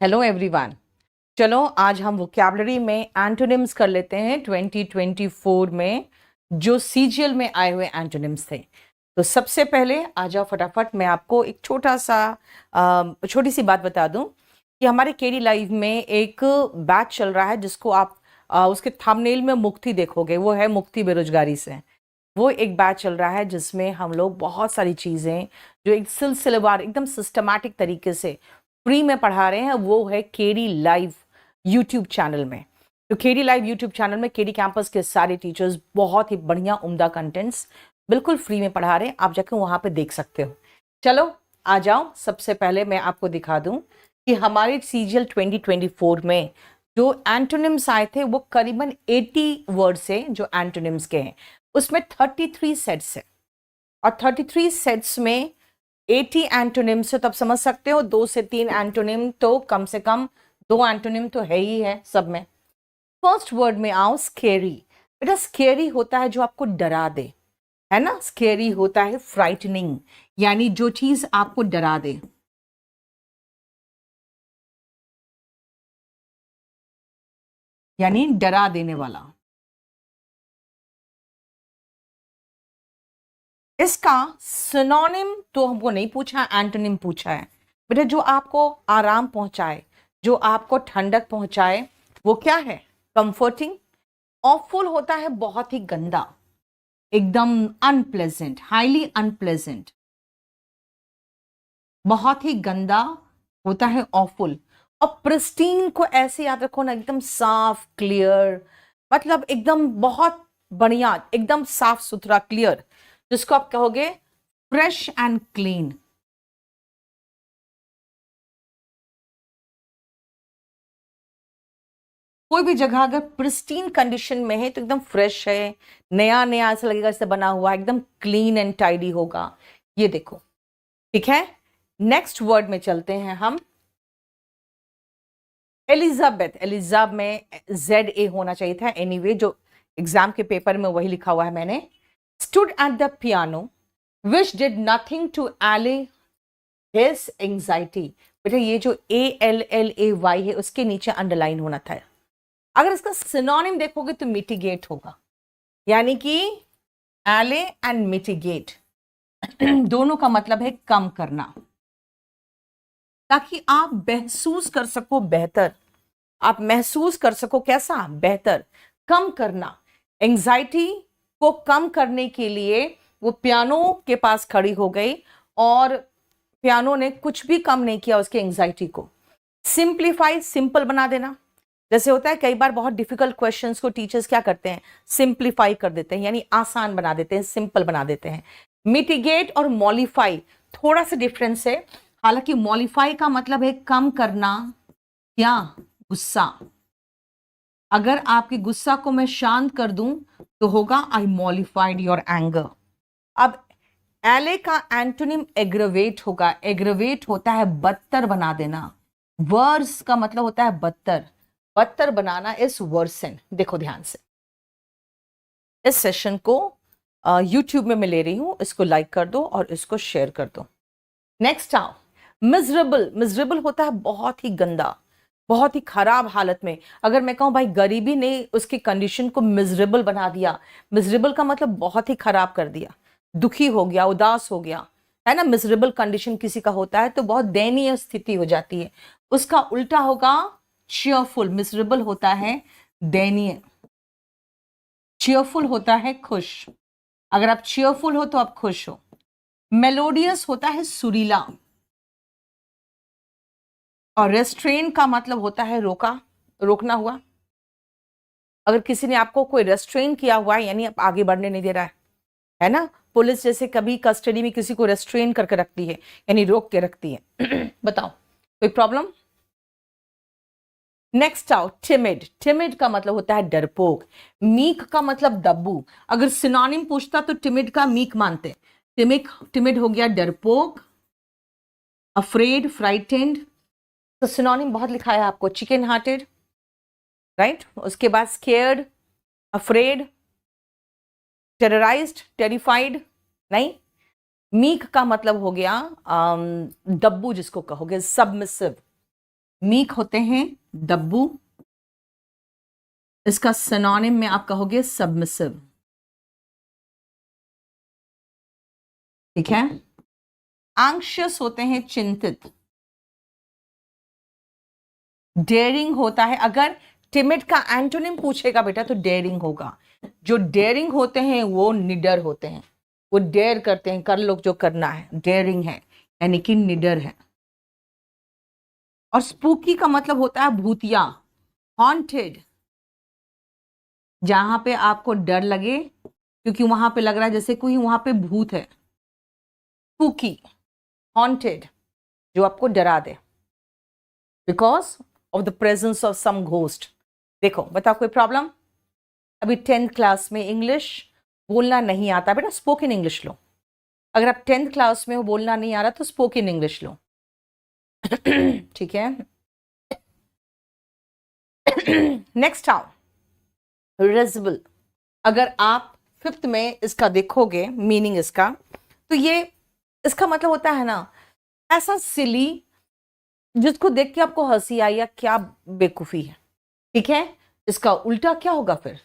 Hello everyone. चलो आज हम वोकैबुलरी में एंटोनिम्स कर लेते हैं 2024 में जो सीजीएल में आए हुए एंटोनिम्स थे। तो सबसे पहले आ जाओ फटाफट, मैं आपको एक छोटी सी बात बता दूं कि हमारे केडी लाइव में एक बैच चल रहा है जिसको आप उसके थंबनेल में मुक्ति देखोगे, वो है मुक्ति बेरोजगारी से। वो एक बैच चल रहा है जिसमें हम लोग बहुत सारी चीज़ें जो एक सिलसिलेवार एकदम सिस्टमैटिक तरीके से फ्री में पढ़ा रहे हैं, वो है केडी लाइव यूट्यूब चैनल में। तो केडी लाइव यूट्यूब चैनल में केडी कैंपस के सारे टीचर्स बहुत ही बढ़िया उम्दा कंटेंट्स बिल्कुल फ्री में पढ़ा रहे हैं, आप जाकर वहाँ पे देख सकते हो। चलो आ जाओ, सबसे पहले मैं आपको दिखा दूं कि हमारे सीजीएल 2024 में जो एंटोनिम्स आए थे वो करीबन 80 वर्ड से जो एंटोनिम्स के हैं उसमें 33 सेट्स है, और 33 सेट्स में 80 एंटोनिम्स से, तब समझ सकते हो 2 से 3 एंटोनिम तो कम से कम 2 एंटोनिम तो है ही है सब में। फर्स्ट वर्ड में आओ, स्केरी। बेटा स्केरी होता है जो आपको डरा दे, है ना। स्केरी होता है फ्राइटनिंग, यानी जो चीज आपको डरा दे। यानी डरा देने वाला। इसका सिनोनिम तो हमको नहीं पूछा, एंटोनिम पूछा है। बेटा जो आपको आराम पहुंचाए, जो आपको ठंडक पहुंचाए, वो क्या है? कंफर्टिंग। ऑफुल होता है बहुत ही गंदा, एकदम अनप्लेजेंट, हाईली अनप्लेजेंट, बहुत ही गंदा होता है ऑफुल। और प्रिस्टीन को ऐसे याद रखो ना, एकदम साफ क्लियर, मतलब एकदम बहुत बढ़िया, एकदम साफ सुथरा क्लियर, जिसको आप कहोगे फ्रेश एंड क्लीन। कोई भी जगह अगर प्रिस्टीन कंडीशन में है तो एकदम फ्रेश है, नया नया ऐसा लगेगा जैसे बना हुआ, एकदम क्लीन एंड टाइडी होगा। ये देखो, ठीक है। नेक्स्ट वर्ड में चलते हैं हम। एलिजाबेथ। एलिजाबेथ में ZA होना चाहिए था, एनीवे जो एग्जाम के पेपर में वही लिखा हुआ है मैंने। Stood at the piano which did nothing to allay his anxiety. बेटा ये जो ALLAY है उसके नीचे अंडरलाइन होना था। अगर इसका सिनोनिम देखोगे तो मिटिगेट होगा, यानी कि एले एंड मिटिगेट दोनों का मतलब है कम करना, ताकि आप महसूस कर सको बेहतर। आप महसूस कर सको कैसा? बेहतर। कम करना, एंजाइटी को कम करने के लिए वो पियानो के पास खड़ी हो गई और पियानो ने कुछ भी कम नहीं किया उसके एंजाइटी को। सिंप्लीफाई, सिंपल बना देना। जैसे होता है कई बार बहुत डिफिकल्ट क्वेश्चंस को टीचर्स क्या करते हैं? सिंप्लीफाई कर देते हैं, यानी आसान बना देते हैं, सिंपल बना देते हैं। मिटिगेट और मॉलिफाई थोड़ा सा डिफरेंस है। हालांकि मॉलिफाई का मतलब है कम करना, क्या? गुस्सा। अगर आपके गुस्सा को मैं शांत कर दूं तो होगा आई मॉलिफाइड योर एंगर। अब एले का एंटोनिम एग्रवेट होगा। एग्रवेट होता है बदतर बना देना। वर्स का मतलब होता है बदतर, बदतर बनाना इस वर्सन। देखो ध्यान से, इस सेशन को YouTube में मैं ले रही हूं, इसको लाइक कर दो और इसको शेयर कर दो। नेक्स्ट आओ, मिजरेबल। मिजरेबल होता है बहुत ही गंदा, बहुत ही खराब हालत में। अगर मैं कहूं भाई गरीबी ने उसकी कंडीशन को मिजरेबल बना दिया, मिजरेबल का मतलब बहुत ही खराब कर दिया, दुखी हो गया, उदास हो गया, है ना। मिजरेबल कंडीशन किसी का होता है तो बहुत दयनीय स्थिति हो जाती है। उसका उल्टा होगा चीयरफुल। मिजरेबल होता है दयनीय, चीयरफुल होता है खुश। अगर आप चीयरफुल हो तो आप खुश हो। मेलोडियस होता है सुरीला, और रेस्ट्रेन का मतलब होता है रोका, रोकना हुआ। अगर किसी ने आपको कोई रेस्ट्रेन किया हुआ है, यानी आप आगे बढ़ने नहीं दे रहा है ना। पुलिस जैसे कभी कस्टडी में किसी को रेस्ट्रेन करके रखती है, यानी रोक के रखती है। बताओ कोई प्रॉब्लम? नेक्स्ट आओ, टिमिड। टिमिड का मतलब होता है डरपोक। मीक का मतलब दब्बू। अगर सिनोनिम पूछता तो टिमिड का मीक मानते। टिमिड हो गया डरपोक, अफ्रेड, फ्राइटेंड। तो सिनोनिम बहुत लिखा है आपको, चिकन हार्टेड, राइट। उसके बाद स्केयर्ड, अफ्रेड, टेरराइज्ड, टेरिफाइड नहीं। मीक का मतलब हो गया दब्बू जिसको कहोगे, सबमिसिव, मीक होते हैं दब्बू, इसका सिनोनिम में आप कहोगे सबमिसिव, ठीक है। एंग्शियस होते हैं चिंतित, डेयरिंग होता है, अगर टिमिड का एंटोनिम पूछेगा बेटा तो डेयरिंग होगा। जो डेयरिंग होते हैं वो निडर होते हैं, वो डेयर करते हैं, कर लो जो करना है, डेयरिंग है यानी कि निडर है। और स्पूकी का मतलब होता है भूतिया, हॉन्टेड, जहां पे आपको डर लगे क्योंकि वहां पे लग रहा है जैसे कोई वहां पे भूत है। स्पूकी, हॉन्टेड, जो आपको डरा दे because of the presence of some ghost. देखो बताओ कोई प्रॉब्लम? अभी 10th क्लास में इंग्लिश बोलना नहीं आता बेटा, स्पोकन इंग्लिश लो। अगर आप 10th क्लास में हो, बोलना नहीं आ रहा तो स्पोकन इंग्लिश लो। ठीक है। नेक्स्ट आओ, रिजिबल। अगर आप 5th में इसका देखोगे मीनिंग इसका, तो ये इसका मतलब होता है ना ऐसा सिली जिसको देख के आपको हंसी आई या क्या बेवकूफी है, ठीक है। इसका उल्टा क्या होगा फिर?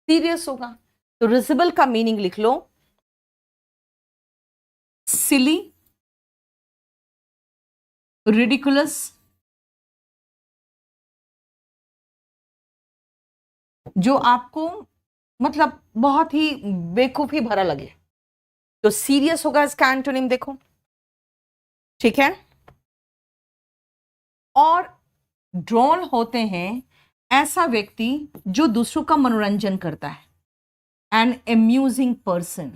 सीरियस होगा। तो रिजिबल का मीनिंग लिख लो, सिली, रिडिकुलस, जो आपको मतलब बहुत ही बेवकूफी भरा लगे, तो सीरियस होगा इसका एंटोनिम देखो, ठीक है। और ड्रोन होते हैं ऐसा व्यक्ति जो दूसरों का मनोरंजन करता है, एन एम्यूजिंग पर्सन,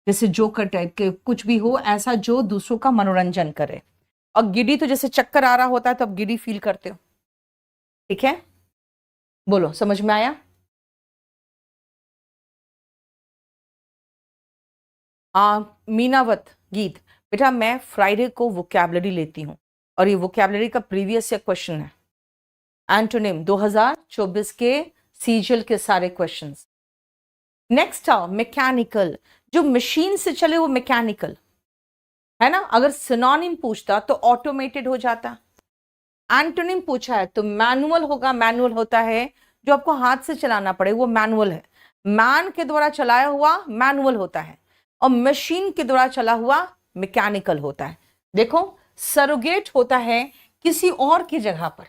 जैसे जोकर टाइप के कुछ भी हो ऐसा जो दूसरों का मनोरंजन करे। और गिडी तो जैसे चक्कर आ रहा होता है तो आप गिडी फील करते हो, ठीक है। बोलो समझ में आया? मीनावत गीत, बेटा मैं फ्राइडे को वोकैबुलरी लेती हूँ और ये वोकैबुलरी का प्रीवियस ईयर क्वेश्चन है, एंटोनिम 2024 के सीजीएल के सारे क्वेश्चंस। नेक्स्ट आओ मैकेनिकल, जो मशीन से चले वो मैकेनिकल है ना। अगर सिनोनिम पूछता तो ऑटोमेटेड हो जाता, एंटोनिम पूछा है तो मैनुअल होगा। मैनुअल होता है जो आपको हाथ से चलाना पड़े, वो मैनुअल है। मैन के द्वारा चलाया हुआ मैनुअल होता है और मशीन के द्वारा चला हुआ मैकेनिकल होता है। देखो सरोगेट होता है किसी और की जगह पर,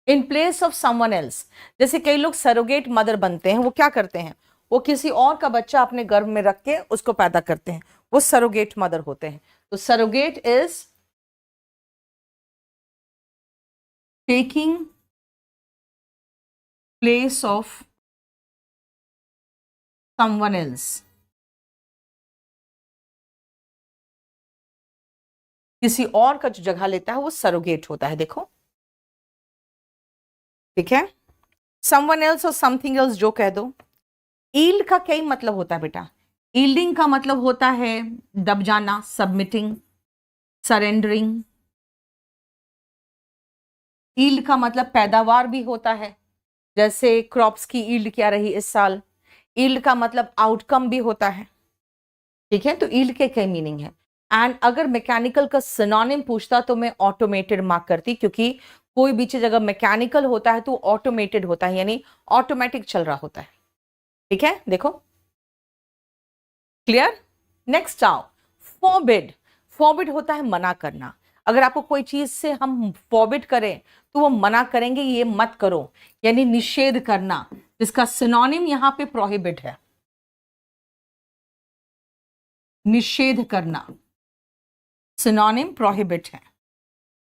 in place of someone else. जैसे कई लोग सरोगेट मदर बनते हैं, वो क्या करते हैं, वो किसी और का बच्चा अपने गर्भ में रख के उसको पैदा करते हैं, वो सरोगेट मदर होते हैं। तो surrogate is taking place of someone else, किसी और का जो जगह लेता है वो सरोगेट होता है। देखो ठीक है, समवन एल्स और समथिंग एल्स जो कह दो। ईल्ड का क्या मतलब होता है बेटा? ईल्डिंग का मतलब होता है दब जाना, सबमिटिंग, सरेंडरिंग। ईल्ड का मतलब पैदावार भी होता है, जैसे क्रॉप्स की ईल्ड क्या रही इस साल। ईल्ड का मतलब आउटकम भी होता है, ठीक है। तो ईल्ड के कई मीनिंग है। एंड अगर मैकेनिकल का सिनोनिम पूछता तो मैं ऑटोमेटेड मार्क करती, क्योंकि कोई भी चीज अगर मैकेनिकल होता है तो ऑटोमेटेड होता है, यानी ऑटोमेटिक चल रहा होता है, ठीक है। देखो क्लियर। नेक्स्ट आओ फॉरबिड। फॉरबिड होता है मना करना। अगर आपको कोई चीज से हम फॉरबिड करें तो वो मना करेंगे, ये मत करो, यानी निषेध करना, जिसका सिनोनिम यहां पे प्रोहिबिट है, निषेध करना, सिनोनिम प्रोहिबिट है।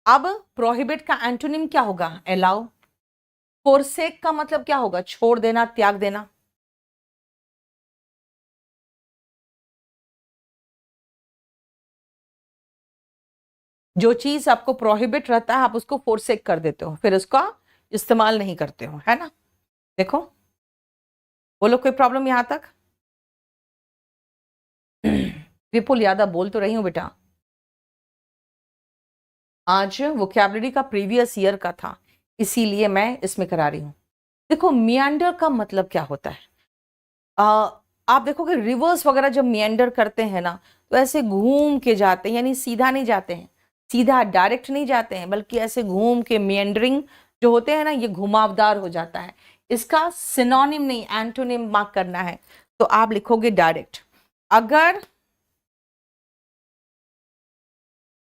अब प्रोहिबिट का एंटोनिम क्या होगा? अलाउ। फोरसेक का मतलब क्या होगा? छोड़ देना, त्याग देना। जो चीज आपको प्रोहिबिट रहता है आप उसको फोरसेक कर देते हो, फिर उसका इस्तेमाल नहीं करते हो, है ना। देखो बोलो कोई प्रॉब्लम यहां तक? विपुल यादव बोल तो रही हूं बेटा, आज वोकैबुलरी का प्रीवियस ईयर का था इसीलिए मैं इसमें करा रही हूं। देखो मियांडर का मतलब क्या होता है? आप देखोगे रिवर्स वगैरह जब मियांडर करते हैं ना तो ऐसे घूम के जाते हैं, यानी सीधा नहीं जाते हैं, सीधा डायरेक्ट नहीं जाते हैं, बल्कि ऐसे घूम के मेंडरिंग जो होते हैं ना, ये घुमावदार हो जाता है। इसका सिनोनिम नहीं, एंटोनिम मार्क करना है, तो आप लिखोगे डायरेक्ट। अगर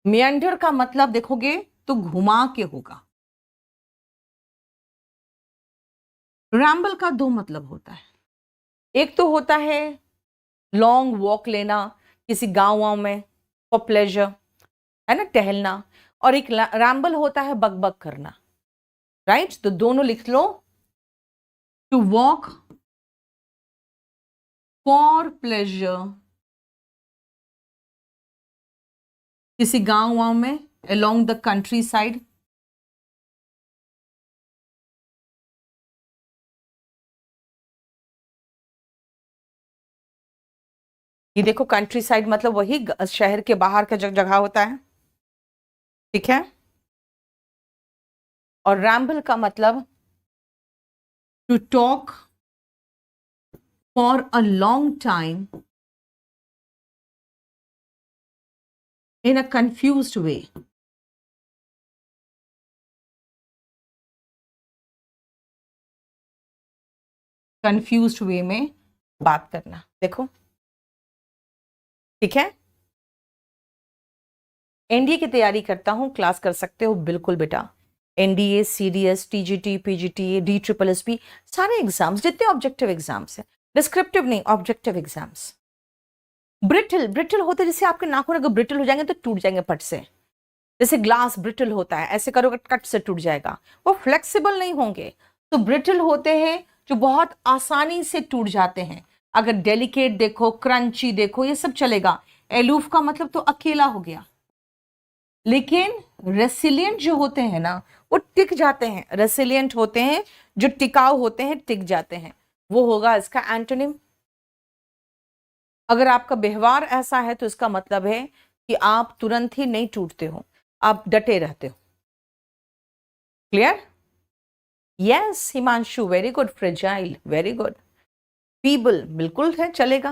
मेंडर का मतलब देखोगे तो घुमा के होगा। रैम्बल का दो मतलब होता है, एक तो होता है लॉन्ग वॉक लेना किसी गांव वाँव में फॉर प्लेजर, है ना, टहलना, और एक रैम्बल होता है बकबक करना, राइट? तो दोनों लिख लो, टू वॉक फॉर प्लेजर किसी गांव वाँव में, अलोंग द कंट्री साइड, ये देखो कंट्री साइड मतलब वही शहर के बाहर का जगह होता है, ठीक है। और रैम्बल का मतलब to talk for a long time in a confused way. Confused way में बात करना, देखो, ठीक है। एनडीए की तैयारी करता हूं, क्लास कर सकते हो बिल्कुल बेटा। NDA, CDS, TGT, PGT, D triple SP, सारे एग्जाम्स जितने ऑब्जेक्टिव एग्जाम्स हैं, डिस्क्रिप्टिव नहीं, ऑब्जेक्टिव एग्जाम्स। ब्रिटल, ब्रिटल होते जैसे आपके नाखून अगर ब्रिटल हो जाएंगे तो टूट जाएंगे पट से, जैसे ग्लास ब्रिटल होता है, ऐसे करोगे कट से टूट जाएगा, वो फ्लेक्सिबल नहीं होंगे। तो ब्रिटल होते हैं जो बहुत आसानी से टूट जाते हैं। अगर डेलिकेट देखो, क्रंची देखो, ये सब चलेगा। एलूफ का मतलब तो अकेला हो गया, लेकिन रेसिलियंट जो होते हैं ना, वो टिक जाते हैं। रेसिलियंट होते हैं जो टिकाऊ होते हैं, टिक जाते हैं, वो होगा इसका एंटोनिम। अगर आपका व्यवहार ऐसा है तो इसका मतलब है कि आप तुरंत ही नहीं टूटते हो, आप डटे रहते हो। Clear? Yes Himanshu, very good. Fragile, very good. Feeble बिल्कुल है, चलेगा।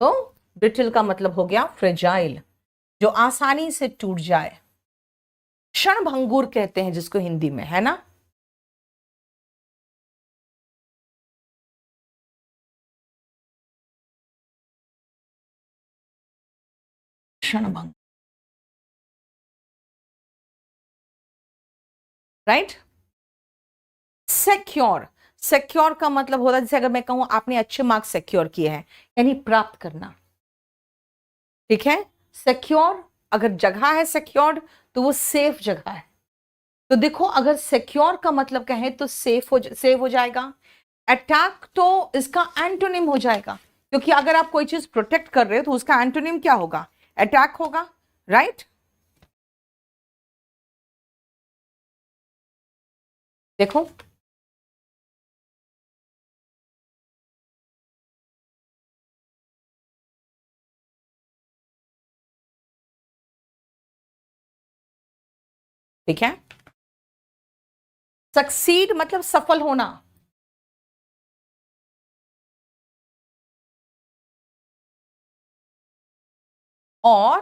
तो ब्रिटल का मतलब हो गया फ्रेजाइल, जो आसानी से टूट जाए। क्षणभंगुर कहते हैं जिसको हिंदी में, है ना। क्षणभंग, राइट। सिक्योर, सिक्योर का मतलब होता है, जैसे अगर मैं कहूं आपने अच्छे मार्क्स सिक्योर किए हैं, यानी प्राप्त करना, ठीक है। सिक्योर, अगर जगह है सिक्योर्ड तो वो सेफ जगह है। तो देखो, अगर सिक्योर का मतलब कहें तो सेफ हो जाएगा। अटैक तो इसका एंटोनिम हो जाएगा, क्योंकि अगर आप कोई चीज प्रोटेक्ट कर रहे हो तो उसका एंटोनिम क्या होगा? अटैक होगा, राइट। देखो, ठीक है। सक्सीड मतलब सफल होना, और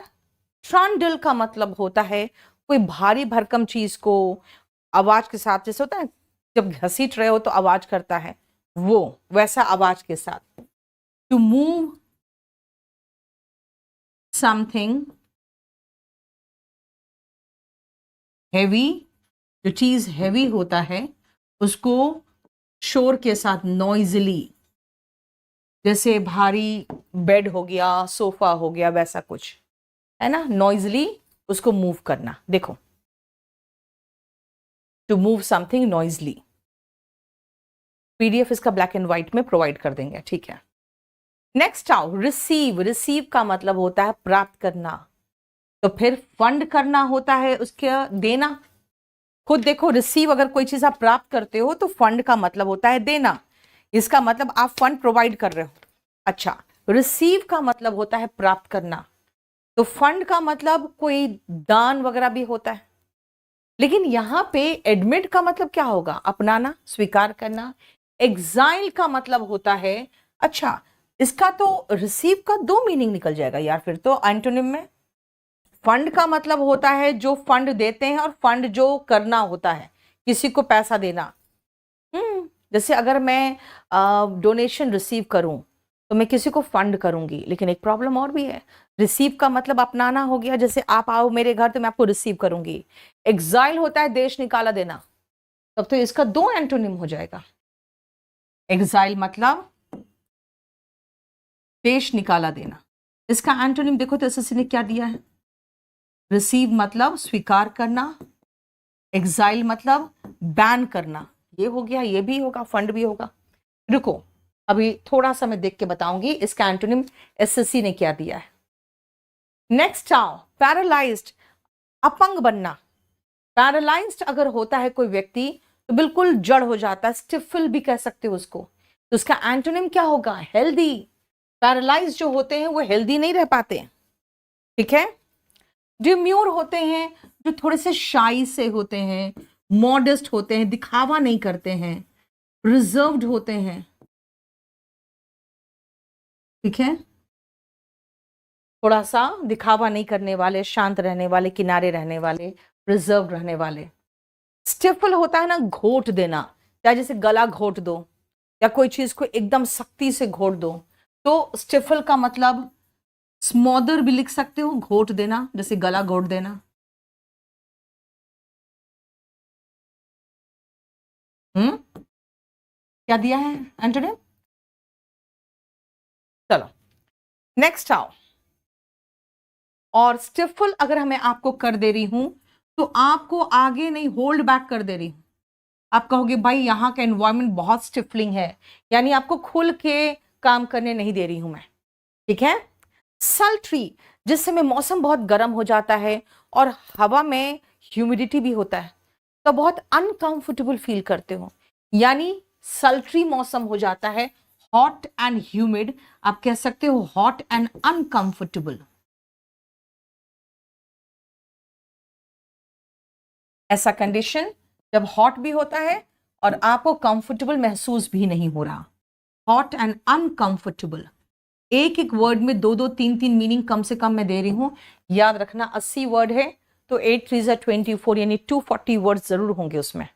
ट्रंडल का मतलब होता है कोई भारी भरकम चीज को आवाज के साथ, जैसे होता है जब घसीट रहे हो तो आवाज करता है, वो वैसा आवाज के साथ। टू मूव समथिंग हैवी, जो चीज हैवी होता है उसको शोर के साथ, नॉइजली, जैसे भारी बेड हो गया, सोफा हो गया, वैसा कुछ, है ना, नॉइजली उसको मूव करना। देखो, to move something noisily. PDF इसका ब्लैक एंड व्हाइट में प्रोवाइड कर देंगे, ठीक है। नेक्स्ट आओ, रिसीव। रिसीव का मतलब होता है प्राप्त करना, तो फिर फंड करना होता है उसके, देना। खुद देखो, रिसीव अगर कोई चीज आप प्राप्त करते हो तो फंड का मतलब होता है देना, इसका मतलब आप फंड प्रोवाइड कर रहे हो। अच्छा, रिसीव का मतलब होता है प्राप्त करना, तो फंड का मतलब कोई दान वगैरह भी होता है। लेकिन यहां पे एडमिट का मतलब क्या होगा? अपनाना, स्वीकार करना। एग्जाइल का मतलब होता है, अच्छा, इसका तो रिसीव का दो मीनिंग निकल जाएगा यार, फिर तो एंटोनिम में। फंड का मतलब होता है जो फंड देते हैं, और फंड जो करना होता है, किसी को पैसा देना। जैसे अगर मैं डोनेशन रिसीव करूं तो मैं किसी को फंड करूंगी, लेकिन एक प्रॉब्लम और भी है। रिसीव का मतलब अपनाना हो गया, जैसे आप आओ मेरे घर तो मैं आपको रिसीव करूंगी। एग्जाइल होता है देश निकाला देना, तब तो इसका दो एंटोनिम हो जाएगा। एग्जाइल मतलब देश निकाला देना, इसका एंटोनिम देखो तो एसएससी ने क्या दिया है। रिसीव मतलब स्वीकार करना, एग्जाइल मतलब बैन करना। ये हो गया, ये भी होगा, फंड भी होगा। रुको, अभी थोड़ा सा मैं देख के बताऊंगी इसका एंटोनिम एसएससी ने क्या दिया है। नेक्स्ट आओ, पैरालाइज्ड, अपंग बनना। पैरालाइज्ड अगर होता है कोई व्यक्ति तो बिल्कुल जड़ हो जाता है, स्टिफल भी कह सकते हो उसको। तो उसका एंटोनिम क्या होगा? हेल्दी। पैरालाइज्ड जो होते हैं वो हेल्दी नहीं रह पाते, ठीक है। डिम्यूर होते हैं जो थोड़े से शाई से होते हैं, मॉडेस्ट होते हैं, दिखावा नहीं करते हैं, रिजर्व्ड होते हैं, ठीक है। थोड़ा सा दिखावा नहीं करने वाले, शांत रहने वाले, किनारे रहने वाले, रिजर्व रहने वाले। स्टिफल होता है ना, घोट देना, या जैसे गला घोट दो या कोई चीज को एकदम सख्ती से घोट दो। तो स्टिफल का मतलब स्मॉदर भी लिख सकते हो, घोट देना, जैसे गला घोट देना। क्या दिया है एंटोनिम? चलो नेक्स्ट आओ। और स्टिफल अगर हमें आपको कर दे रही हूं तो आपको आगे नहीं, होल्ड बैक कर दे रही हूं। आप कहोगे भाई यहाँ का एनवायरमेंट बहुत स्टिफलिंग है, यानी आपको खुल के काम करने नहीं दे रही हूं मैं, ठीक है। सल्ट्री, जिस समय मौसम बहुत गर्म हो जाता है और हवा में ह्यूमिडिटी भी होता है, तो बहुत अनकंफर्टेबल फील करते हो, यानी सल्ट्री मौसम हो जाता है, हॉट एंड ह्यूमिड। आप कह सकते हो हॉट एंड अनकंफर्टेबल। ऐसा कंडीशन जब हॉट भी होता है और आपको कंफर्टेबल महसूस भी नहीं हो रहा, हॉट एंड अनकंफर्टेबल। एक एक वर्ड में दो दो तीन तीन मीनिंग कम से कम मैं दे रही हूं, याद रखना। 80 वर्ड है तो 8 3 24, यानी 240 वर्ड जरूर होंगे उसमें।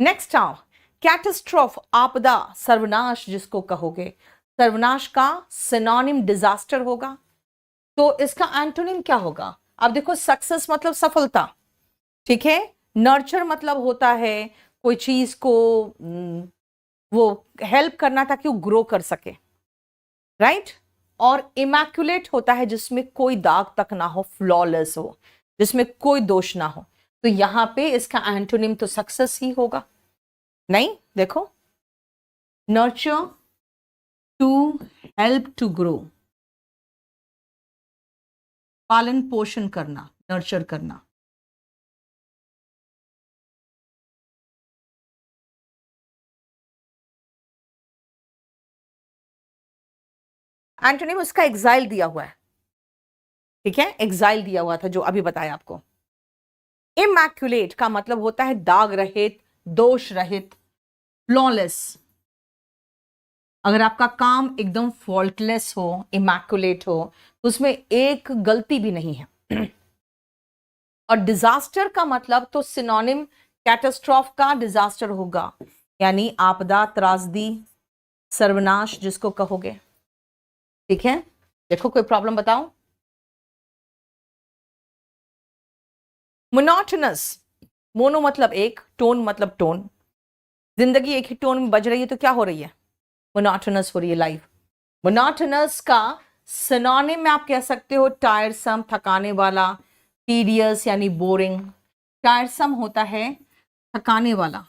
नेक्स्ट आओ, कैटास्ट्रोफ, आपदा, सर्वनाश जिसको कहोगे। सर्वनाश का सिनोनिम डिजास्टर होगा, तो इसका एंटोनिम क्या होगा? अब देखो, सक्सेस मतलब सफलता, ठीक है। नर्चर मतलब होता है कोई चीज को वो हेल्प करना ताकि वो ग्रो कर सके, राइट। और इमैक्युलेट होता है जिसमें कोई दाग तक ना हो, फ्लॉलेस हो, जिसमें कोई दोष ना हो। तो यहां पे इसका एंटोनिम तो सक्सेस ही होगा। नहीं, देखो, nurture, to help to grow, पालन पोषण करना, नर्चर करना। एंटोनिम उसका एग्जाइल दिया हुआ है, ठीक है, एग्जाइल दिया हुआ था जो अभी बताया आपको। इमैक्युलेट का मतलब होता है दाग रहित, दोष रहित, फ्लॉलेस। अगर आपका काम एकदम फॉल्टलेस हो, इमैक्युलेट हो, तो उसमें एक गलती भी नहीं है। और डिजास्टर का मतलब तो सिनोनिम कैटास्ट्रॉफ का डिजास्टर होगा, यानी आपदा, त्रासदी, सर्वनाश जिसको कहोगे, ठीक है। देखो, कोई प्रॉब्लम बताओ। मोनोटोनस, मोनो मतलब एक, टोन मतलब टोन। जिंदगी एक ही टोन में बज रही है तो क्या हो रही है? मोनोटोनस हो रही है लाइफ। मोनोटोनस का सिनोनिम में आप कह सकते हो टायरसम, थकाने वाला, टीडियस यानी बोरिंग। टायरसम होता है थकाने वाला,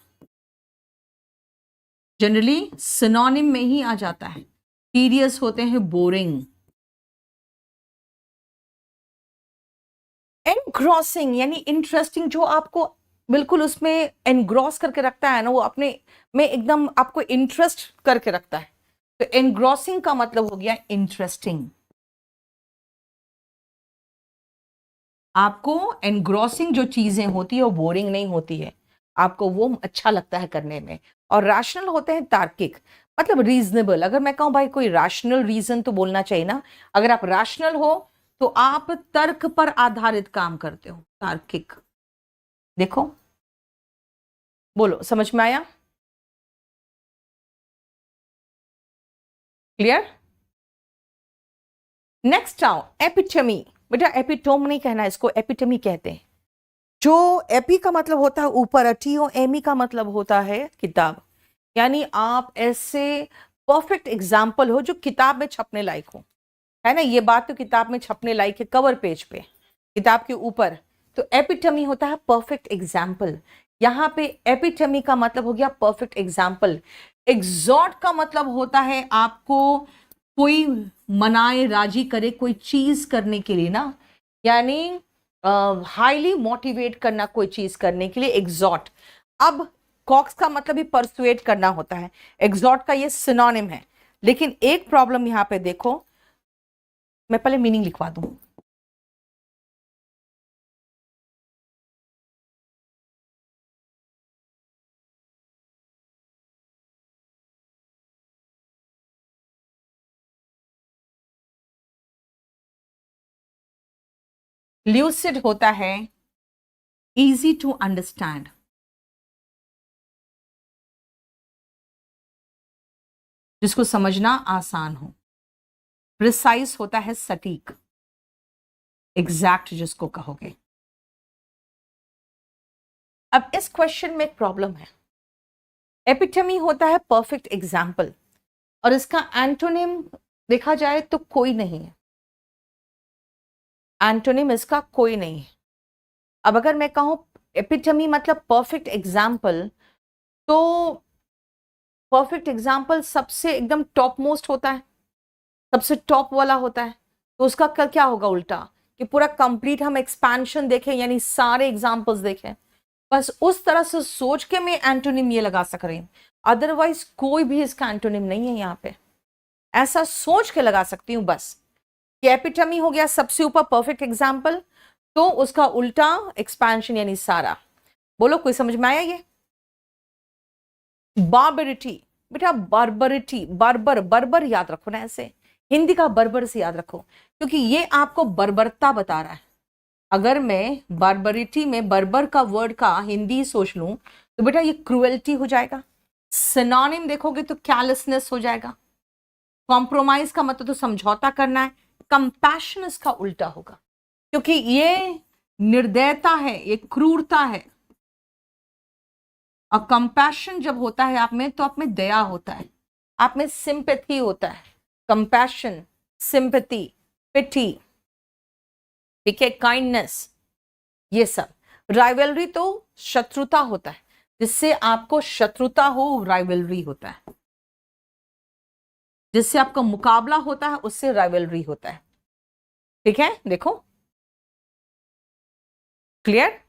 जनरली सिनोनिम में ही आ जाता है। टीडियस होते हैं बोरिंग। एनग्रॉसिंग यानी इंटरेस्टिंग, जो आपको बिल्कुल उसमें एनग्रॉस करके रखता है ना, वो अपने में एकदम आपको इंटरेस्ट करके रखता है। तो एनग्रॉसिंग का मतलब हो गया इंटरेस्टिंग। आपको एनग्रॉसिंग जो चीजें होती है वो बोरिंग नहीं होती है, आपको वो अच्छा लगता है करने में। और रैशनल होते हैं तार्किक, मतलब रीजनेबल। अगर मैं कहूं भाई कोई रैशनल रीजन तो बोलना चाहिए ना। अगर आप रैशनल हो तो आप तर्क पर आधारित काम करते हो, तार्किक। देखो, बोलो, समझ में आया? क्लियर? नेक्स्ट आओ, एपिटमी। बेटा एपिटोम नहीं कहना, इसको एपिटमी कहते हैं। जो एपी का मतलब होता है ऊपर, टीओ एमी का मतलब होता है किताब। यानी आप ऐसे परफेक्ट एग्जाम्पल हो जो किताब में छपने लायक हो, है ना। ये बात तो किताब में छपने लायक है, कवर पेज पे, किताब के ऊपर। तो एपिटमी होता है परफेक्ट एग्जाम्पल। यहां पे एपिटमी का मतलब हो गया परफेक्ट एग्जाम्पल। एग्जॉट का मतलब होता है आपको कोई मनाए, राजी करे कोई चीज करने के लिए ना, यानी हाईली मोटिवेट करना कोई चीज करने के लिए, एग्जॉट। अब कॉक्स का मतलब भी परसुएट करना होता है, एग्जॉट का ये सिनोनिम है। लेकिन एक प्रॉब्लम यहां पे देखो, मैं पहले मीनिंग लिखवा दूं। ल्यूसिड होता है इजी टू अंडरस्टैंड, जिसको समझना आसान हो। प्रिसाइज होता है सटीक, एग्जैक्ट जिसको कहोगे। अब इस क्वेश्चन में एक प्रॉब्लम है। एपिटमी होता है परफेक्ट एग्जाम्पल, और इसका एंटोनिम देखा जाए तो कोई नहीं है। एंटोनिम इसका कोई नहीं है। अब अगर मैं कहूं एपिटमी मतलब परफेक्ट एग्जाम्पल, तो परफेक्ट एग्जाम्पल सबसे एकदम टॉप मोस्ट होता है, सबसे टॉप वाला होता है। तो उसका क्या होगा उल्टा, कि पूरा कंप्लीट हम एक्सपेंशन देखें, यानी सारे एग्जाम्पल्स देखें। बस उस तरह से सोच के मैं एंटोनिम ये लगा सक रही हूं, अदरवाइज कोई भी इसका एंटोनिम नहीं है यहां पे। ऐसा सोच के लगा सकती हूं बस कि एपिटमी हो गया सबसे ऊपर परफेक्ट एग्जाम्पल, तो उसका उल्टा एक्सपेंशन यानी सारा। बोलो, कोई समझ में आया ये? बार्बरिटी। बेटा बार्बरिटी, बर्बर, बर्बर याद रखो ना, ऐसे हिंदी का बर्बर से याद रखो, क्योंकि ये आपको बर्बरता बता रहा है। अगर मैं बार्बरिटी में बर्बर का वर्ड का हिंदी सोच लूं तो बेटा ये क्रुएल्टी हो जाएगा। सिनोनिम देखोगे तो कैलसनेस हो जाएगा। कॉम्प्रोमाइज का मतलब तो समझौता करना है। कंपैशन इसका उल्टा होगा, क्योंकि ये निर्दयता है, ये क्रूरता है। और कंपैशन जब होता है आप में, तो आप में दया होता है, आप में सिंपैथी होता है। कंपैशन, सिंपैथी, पिटी, ठीक है, काइंडनेस, ये सब। राइवलरी तो शत्रुता होता है, जिससे आपको शत्रुता हो राइवलरी होता है, जिससे आपका मुकाबला होता है उससे राइवलरी होता है। ठीक है, देखो, क्लियर?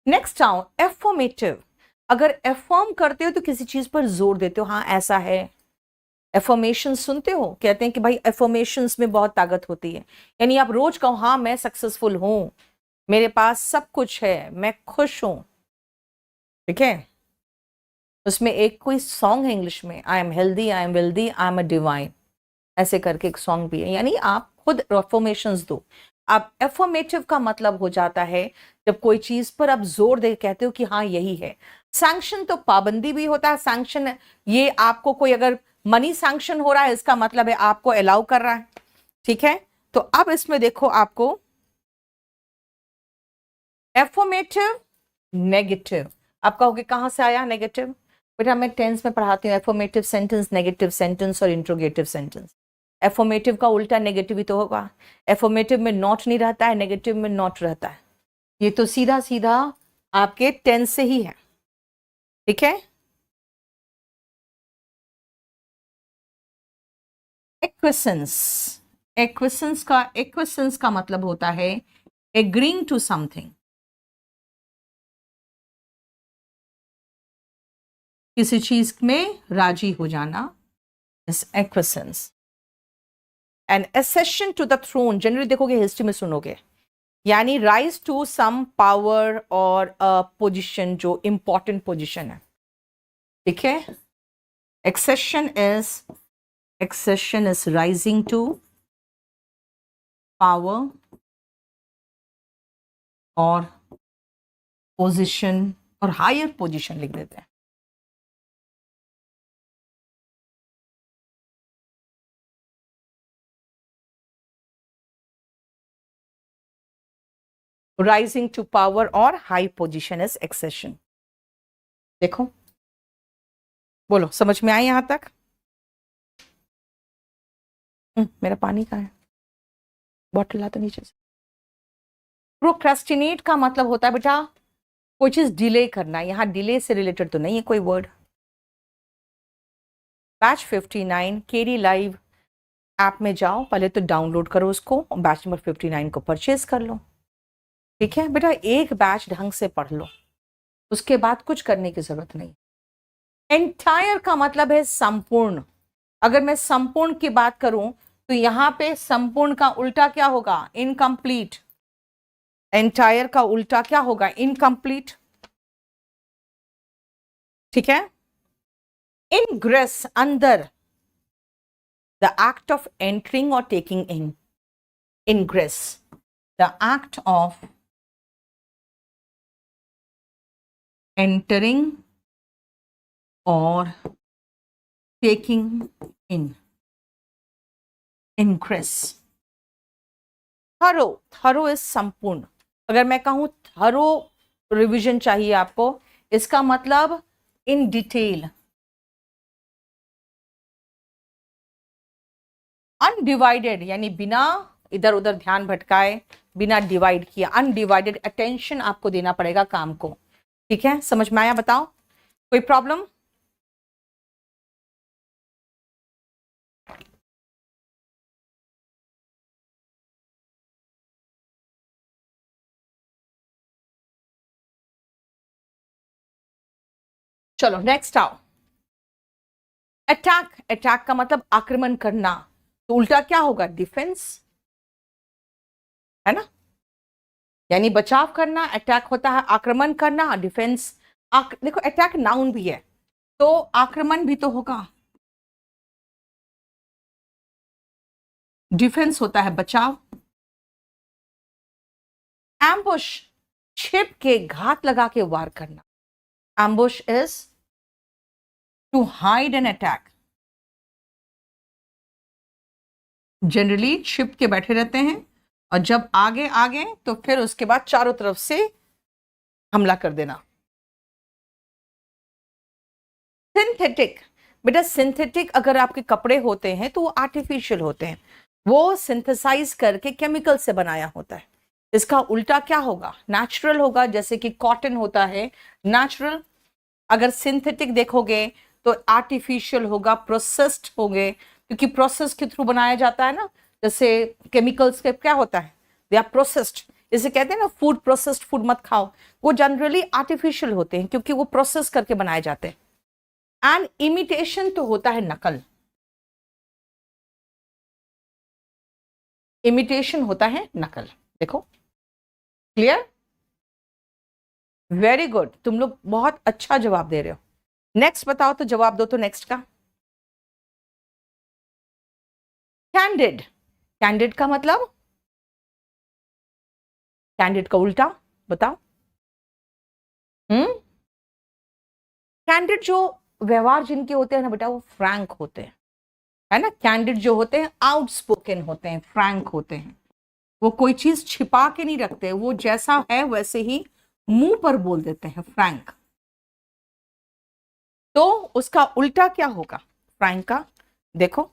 नेक्स्ट आओ, एफर्मेटिव। अगर एफर्म करते हो तो किसी चीज पर जोर देते हो, हाँ ऐसा है। एफर्मेशन सुनते हो, कहते हैं कि भाई एफर्मेशंस में बहुत ताकत होती है। यानी आप रोज कहो हाँ मैं सक्सेसफुल हूं, मेरे पास सब कुछ है, मैं खुश हूं। ठीक है, उसमें एक कोई सॉन्ग है इंग्लिश में, I am healthy, I am wealthy, I am a divine, ऐसे करके एक सॉन्ग भी है। यानी आप खुद एफर्मेशंस दो। आप एफर्मेटिव का मतलब हो जाता है जब कोई चीज पर आप जोर दे कहते हो कि हाँ यही है। सैंक्शन तो पाबंदी भी होता है। सैंक्शन ये आपको कोई अगर मनी सैंक्शन हो रहा है, इसका मतलब है आपको अलाउ कर रहा है। ठीक है, तो अब इसमें देखो आपको एफर्मेटिव, नेगेटिव। आप कहोगे कहां से आया नेगेटिव? बेटा मैं टेंस में पढ़ाती हूँ, एफर्मेटिव सेंटेंस, नेगेटिव सेंटेंस और इंट्रोगेटिव सेंटेंस। एफर्मेटिव का उल्टा नेगेटिव ही तो होगा। एफर्मेटिव में नॉट नहीं रहता है, नेगेटिव में नॉट रहता है। ये तो सीधा सीधा आपके टेंस से ही है। ठीक है, एक्विसेंस। एक्विसेंस का मतलब होता है एग्रीइंग टू समथिंग, किसी चीज में राजी हो जाना, इस acquiescence. And accession to the throne, generally देखोगे हिस्ट्री में सुनोगे, यानी राइज टू सम पावर और पोजीशन जो इंपॉर्टेंट पोजीशन है। ठीक है, accession is rising to power और पोजीशन और हायर पोजीशन लिख देते हैं। राइजिंग टू पावर और हाई पोजीशन इज एक्सेशन। देखो, बोलो समझ में आए यहां तक? मेरा पानी कहाँ है? बॉटल ला तो नीचे से। प्रोक्रेस्टिनेट का मतलब होता है बेटा कोई चीज डिले करना। यहां डिले से रिलेटेड तो नहीं है कोई word. Batch 59 KD live app में जाओ, पहले तो डाउनलोड करो उसको, बैच नंबर 59 को परचेज कर लो। ठीक है बेटा, एक बैच ढंग से पढ़ लो, उसके बाद कुछ करने की जरूरत नहीं। एंटायर का मतलब है संपूर्ण। अगर मैं संपूर्ण की बात करूं तो यहां पे संपूर्ण का उल्टा क्या होगा? इनकम्प्लीट। एंटायर का उल्टा क्या होगा? इनकम्प्लीट। ठीक है। इनग्रेस, अंदर, द एक्ट ऑफ एंटरिंग और taking in. Ingress, the act of entering or taking in. Ingress. Thorough, thorough is संपूर्ण। अगर मैं कहूं थरो रिवीजन चाहिए आपको, इसका मतलब इन डिटेल। अनडिवाइडेड यानी बिना इधर उधर ध्यान भटकाए, बिना डिवाइड किया, अनडिवाइडेड अटेंशन आपको देना पड़ेगा काम को। ठीक है, समझ में आया? बताओ, कोई प्रॉब्लम? चलो नेक्स्ट आओ। अटैक, अटैक का मतलब आक्रमण करना, तो उल्टा क्या होगा? डिफेंस, है ना? यानी बचाव करना, अटैक होता है आक्रमण करना, डिफेंस। देखो अटैक नाउन भी है तो आक्रमण भी तो होगा। डिफेंस होता है बचाव। एम्बुश, छिप के घात लगा के वार करना। Ambush is to hide an attack. Generally छिप के बैठे रहते हैं और जब आगे आगे तो फिर उसके बाद चारों तरफ से हमला कर देना। सिंथेटिक, बेटा सिंथेटिक अगर आपके कपड़े होते हैं तो वो आर्टिफिशियल होते हैं, वो सिंथेसाइज करके केमिकल से बनाया होता है। इसका उल्टा क्या होगा? नेचुरल होगा। जैसे कि कॉटन होता है नेचुरल, अगर सिंथेटिक देखोगे तो आर्टिफिशियल होगा, प्रोसेस्ड होंगे, क्योंकि प्रोसेस के थ्रू बनाया जाता है ना। जैसे केमिकल्स के क्या होता है? They are processed. इसे कहते हैं ना फूड, प्रोसेस्ड फूड मत खाओ, वो जनरली आर्टिफिशियल होते हैं क्योंकि वो प्रोसेस करके बनाए जाते हैं। एंड इमिटेशन तो होता है नकल। इमिटेशन होता है नकल। देखो, क्लियर? वेरी गुड, तुम लोग बहुत अच्छा जवाब दे रहे हो। नेक्स्ट बताओ, तो जवाब दो तो नेक्स्ट का। कैंडिड, कैंडिड का मतलब? कैंडिड का उल्टा बताओ। कैंडिड जो व्यवहार जिनके होते हैं ना बेटा, वो फ्रैंक होते हैं, है ना? कैंडिड जो होते हैं आउटस्पोकन होते हैं, फ्रैंक होते हैं। वो कोई चीज छिपा के नहीं रखते, वो जैसा है वैसे ही मुंह पर बोल देते हैं, फ्रैंक। तो उसका उल्टा क्या होगा फ्रैंक का? देखो,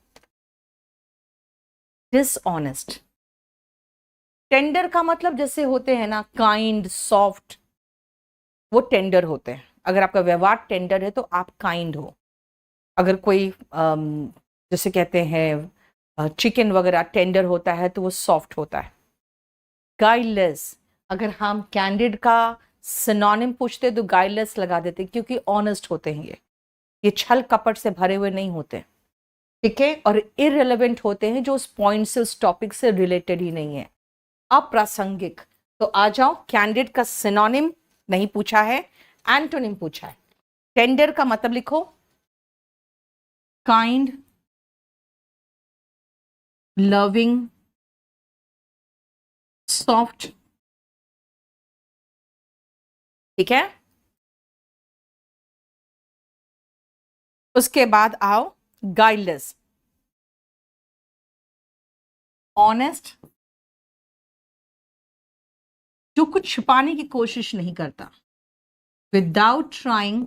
डिसऑनेस्ट। टेंडर का मतलब जैसे होते हैं ना काइंड, सॉफ्ट, वो टेंडर होते हैं। अगर आपका व्यवहार टेंडर है तो आप काइंड हो। अगर कोई जैसे कहते हैं चिकन वगैरह टेंडर होता है तो वो सॉफ्ट होता है। गाइडलेस, अगर हम कैंडिड का सिनोनिम पूछते तो गाइडलेस लगा देते, क्योंकि ऑनेस्ट होते हैं ये छल कपट से भरे हुए नहीं होते। ठीक है, और इररिलेवेंट होते हैं, जो उस पॉइंट से, उस टॉपिक से रिलेटेड ही नहीं है, अप्रासंगिक। तो आ जाओ, कैंडिड का सिनोनिम नहीं पूछा है, एंटोनिम पूछा है। टेंडर का मतलब लिखो, काइंड, लविंग, सॉफ्ट। ठीक है, उसके बाद आओ गाइडलेस, ऑनेस्ट, जो कुछ छुपाने की कोशिश नहीं करता, without trying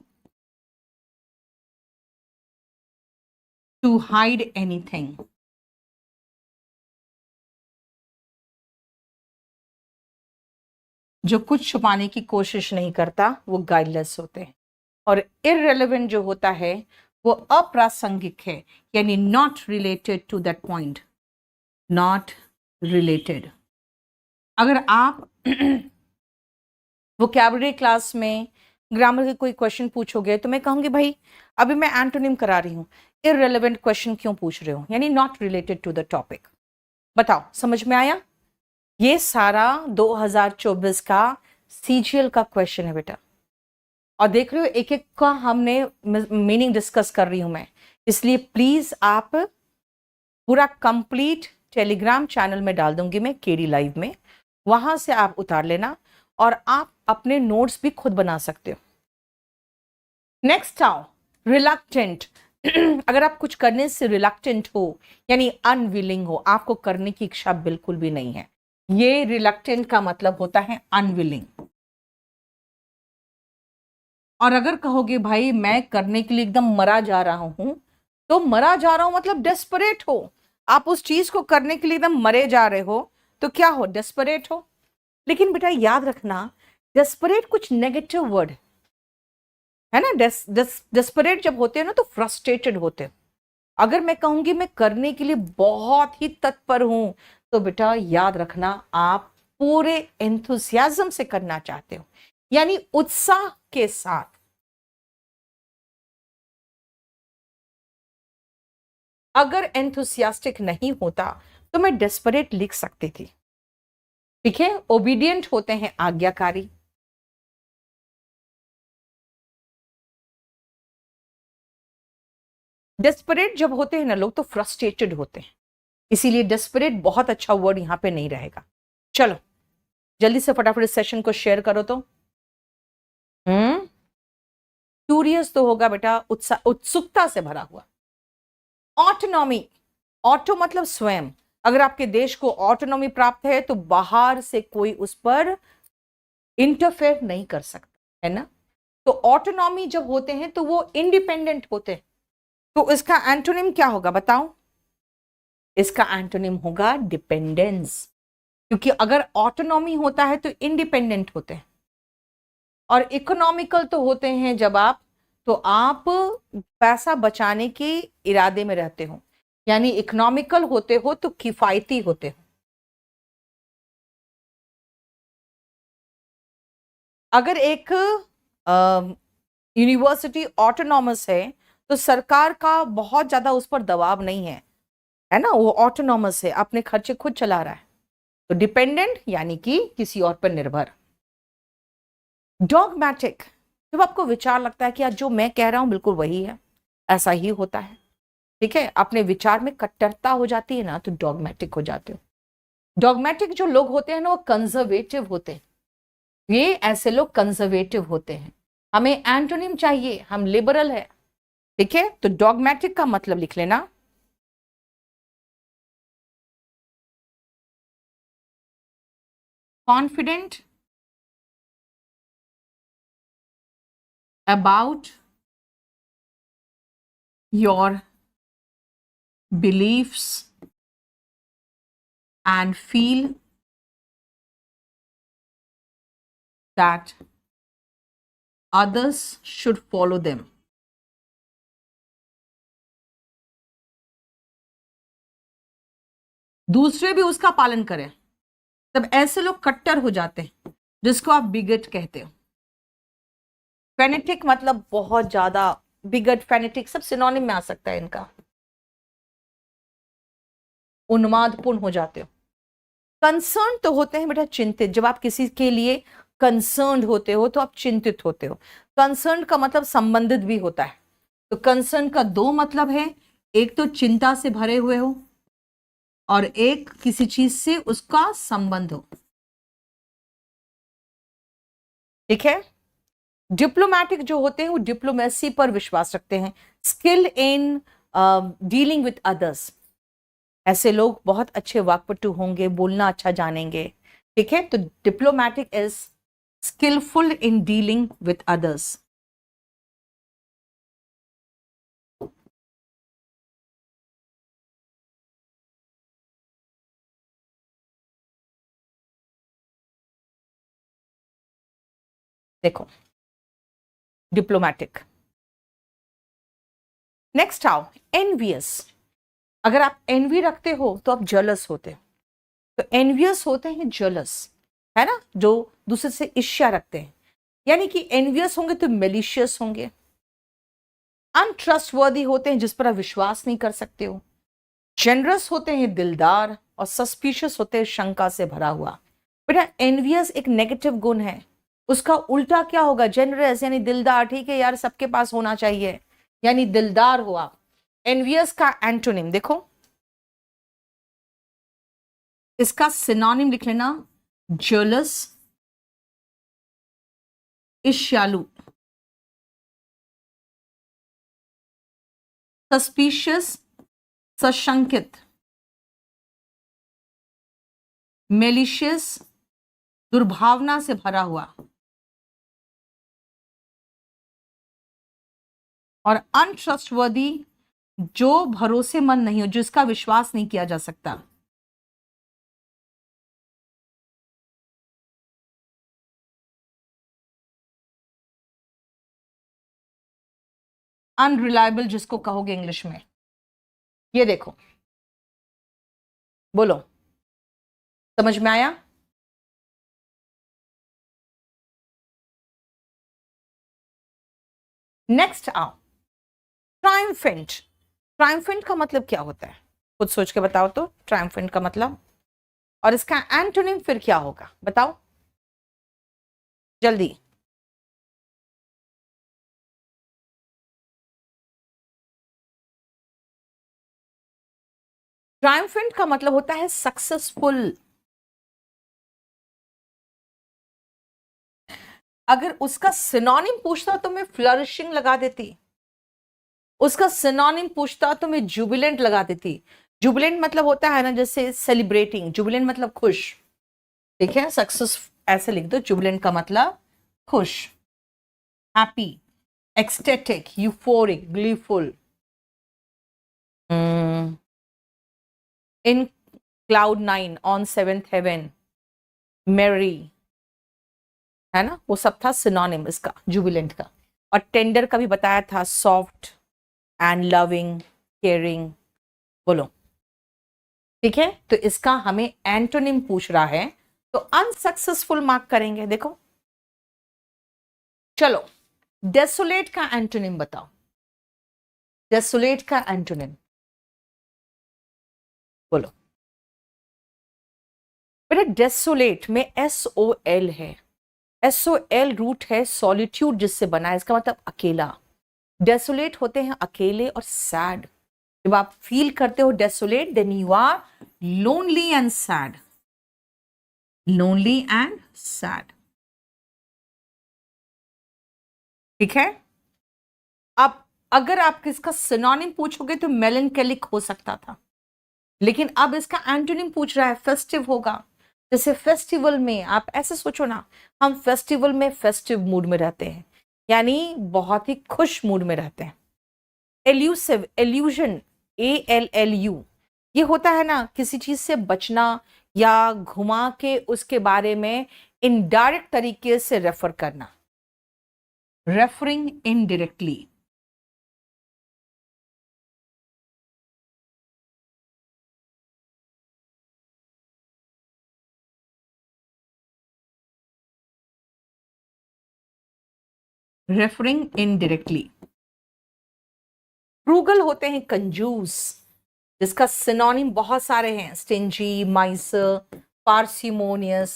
to hide anything, जो कुछ छुपाने की कोशिश नहीं करता वो गाइडलेस होते हैं। और इररेलेवेंट जो होता है वो अप्रासंगिक है, यानी not related to that point, not related. अगर आप वोकैबुलरी क्लास में ग्रामर के कोई क्वेश्चन पूछोगे तो मैं कहूंगी भाई अभी मैं एंटोनिम करा रही हूं, इररेलेवेंट क्वेश्चन क्यों पूछ रहे हो, यानी not related to the topic. बताओ समझ में आया? ये सारा 2024 का सीजीएल का क्वेश्चन है बेटा, और देख रहे हो एक एक का हमने मीनिंग डिस्कस कर रही हूं मैं, इसलिए प्लीज आप पूरा कंप्लीट टेलीग्राम चैनल में डाल दूंगी मैं केडी लाइव में, वहां से आप उतार लेना और आप अपने नोट्स भी खुद बना सकते हो। नेक्स्ट आओ रिलक्टेंट। अगर आप कुछ करने से रिलक्टेंट हो यानी अनविलिंग हो, आपको करने की इच्छा बिल्कुल भी नहीं है, ये रिलक्टेंट का मतलब होता है अनविलिंग। और अगर कहोगे भाई मैं करने के लिए एकदम मरा जा रहा हूं, तो मरा जा रहा हूं मतलब डेस्परेट हो, आप उस चीज को करने के लिए एकदम मरे जा रहे हो तो क्या हो, डेस्परेट हो। लेकिन बेटा याद रखना डेस्परेट कुछ नेगेटिव वर्ड है ना, डेस्परेट जब होते हैं ना तो फ्रस्ट्रेटेड होते हैं। अगर मैं कहूंगी मैं करने के लिए बहुत ही तत्पर हूं तो बेटा याद रखना आप पूरे एंथुसियाज्म से करना चाहते हो, यानी उत्साह के साथ। अगर एंथुसियास्टिक नहीं होता तो मैं डेस्परेट लिख सकती थी। ठीक है, ओबीडियंट होते हैं आज्ञाकारी, डेस्परेट जब होते हैं ना लोग तो फ्रस्ट्रेटेड होते हैं, इसीलिए डेस्परेट बहुत अच्छा वर्ड यहां पे नहीं रहेगा। चलो जल्दी से फटाफट इस सेशन को शेयर करो तो। क्यूरियस तो होगा बेटा, उत्सुकता से भरा हुआ। ऑटोनॉमी, ऑटो मतलब स्वयं, अगर आपके देश को ऑटोनॉमी प्राप्त है तो बाहर से कोई उस पर इंटरफेयर नहीं कर सकता है ना। तो ऑटोनॉमी जब होते हैं तो वो इंडिपेंडेंट होते हैं, तो इसका एंटोनिम क्या होगा बताओ? इसका एंटोनिम होगा डिपेंडेंस, क्योंकि अगर ऑटोनॉमी होता है तो इंडिपेंडेंट होते हैं, और इकोनॉमिकल तो होते हैं जब आप, तो आप पैसा बचाने के इरादे में रहते हो, यानी इकोनॉमिकल होते हो तो किफायती होते हो। अगर एक यूनिवर्सिटी ऑटोनॉमस है तो सरकार का बहुत ज्यादा उस पर दबाव नहीं है ना, वो ऑटोनॉमस है, अपने खर्चे खुद चला रहा है। तो डिपेंडेंट यानी कि किसी और पर निर्भर। डॉगमैटिक, जब आपको विचार लगता है कि यार जो मैं कह रहा हूं बिल्कुल वही है, ऐसा ही होता है। ठीक है, अपने विचार में कट्टरता हो जाती है ना तो डॉगमैटिक हो जाते हो। डॉगमैटिक जो लोग होते हैं ना वो कंजर्वेटिव होते हैं, ये ऐसे लोग कंजर्वेटिव होते हैं। हमें एंटोनिम चाहिए, हम लिबरल है। ठीक है, तो डॉगमैटिक का मतलब लिख लेना confident about your beliefs and feel that others should follow them. दूसरे भी उसका पालन करें, तब ऐसे लोग कट्टर हो जाते हैं जिसको आप बिगट कहते हो। फेनेटिक मतलब बहुत ज्यादा, बिगट फेनेटिक सब सिनोनिम में आ सकता है इनका, उन्मादपूर्ण हो जाते हो। कंसर्न तो होते हैं बेटा चिंतित, जब आप किसी के लिए कंसर्न होते हो तो आप चिंतित होते हो। कंसर्न का मतलब संबंधित भी होता है, तो कंसर्न का दो मतलब है, एक तो चिंता से भरे हुए हो और एक किसी चीज से उसका संबंध हो। ठीक है। डिप्लोमैटिक जो होते हैं वो डिप्लोमेसी पर विश्वास रखते हैं, skill in dealing with others. ऐसे लोग बहुत अच्छे वाक्पटु होंगे, बोलना अच्छा जानेंगे। ठीक है, तो diplomatic is skilful in dealing with others. देखो डिप्लोमैटिक। नेक्स्ट आओ एनवियस। अगर आप एनवी रखते हो तो आप जलस होते हो, तो एनवियस होते हैं जलस, है ना, जो दूसरे से ईर्ष्या रखते हैं। यानी कि एनवियस होंगे तो मेलिशियस होंगे, अनट्रस्टवर्दी होते हैं, जिस पर आप विश्वास नहीं कर सकते हो, जेनरस होते हैं दिलदार, और सस्पिशियस होते हैं शंका से भरा हुआ। बेटा एनवियस एक नेगेटिव गुण है, उसका उल्टा क्या होगा, जेनरस यानी दिलदार। ठीक है यार, सबके पास होना चाहिए, यानी दिलदार हो आप। एनवियस का एंटोनिम देखो, इसका सिनोनिम लिख लेना, जेलस, ईर्ष्यालु, सस्पिशियस, सशंकित, मेलिशियस, दुर्भावना से भरा हुआ, और अनट्रस्टवर्दी, जो भरोसेमंद नहीं हो, जिसका विश्वास नहीं किया जा सकता। अनरिलायबल जिसको कहोगे इंग्लिश में। ये देखो, बोलो समझ में आया? नेक्स्ट आओ ट्रायम्फेंट। ट्रायम्फेंट का मतलब क्या होता है, खुद सोच के बताओ तो, ट्रायम्फेंट का मतलब, और इसका एंटोनिम फिर क्या होगा बताओ जल्दी। ट्रायम्फेंट का मतलब होता है सक्सेसफुल। अगर उसका सिनोनिम पूछता तो मैं फ्लरिशिंग लगा देती, उसका सिनोनिम पूछता तो मैं जुबिलेंट लगा देती। जुबिलेंट मतलब होता है ना जैसे सेलिब्रेटिंग, जुबिलेंट मतलब खुश। ठीक है, सक्सेस ऐसे लिख दो, जुबिलेंट का मतलब खुश, happy, ecstatic, euphoric, gleeful, in cloud nine, on seventh heaven, merry, है ना, वो सब था सिनोनिम इसका जुबिलेंट का। और टेंडर का भी बताया था, सॉफ्ट एंड लविंग, केयरिंग। बोलो ठीक है, तो इसका हमें एंटोनिम पूछ रहा है, तो अनसक्सेसफुल मार्क करेंगे। देखो चलो, डेसोलेट का एंटोनिम बताओ, डेसोलेट का एंटोनिम बोलो। बेटा डेसोलेट में SOL है, SOL रूट है सॉलिट्यूड जिससे बना है, इसका मतलब अकेला। डेसोलेट होते हैं अकेले और सैड। जब आप फील करते हो desolate, then you are lonely and sad, lonely and sad. ठीक है, अब अगर आप इसका सिनोनिम पूछोगे तो मेलनकेलिक हो सकता था, लेकिन अब इसका एंटोनिम पूछ रहा है, फेस्टिव होगा। जैसे फेस्टिवल में आप ऐसे सोचो ना, हम फेस्टिवल में फेस्टिव मूड में रहते हैं, यानी बहुत ही खुश मूड में रहते हैं। एल्यूसिव, एल्यूजन, ALLU, ये होता है ना किसी चीज से बचना या घुमा के उसके बारे में इनडायरेक्ट तरीके से रेफर करना, referring indirectly. Referring indirectly. Frugal होते हैं कंजूस, जिसका सिनोनिम बहुत सारे हैं, stingy, Mysore, parsimonious,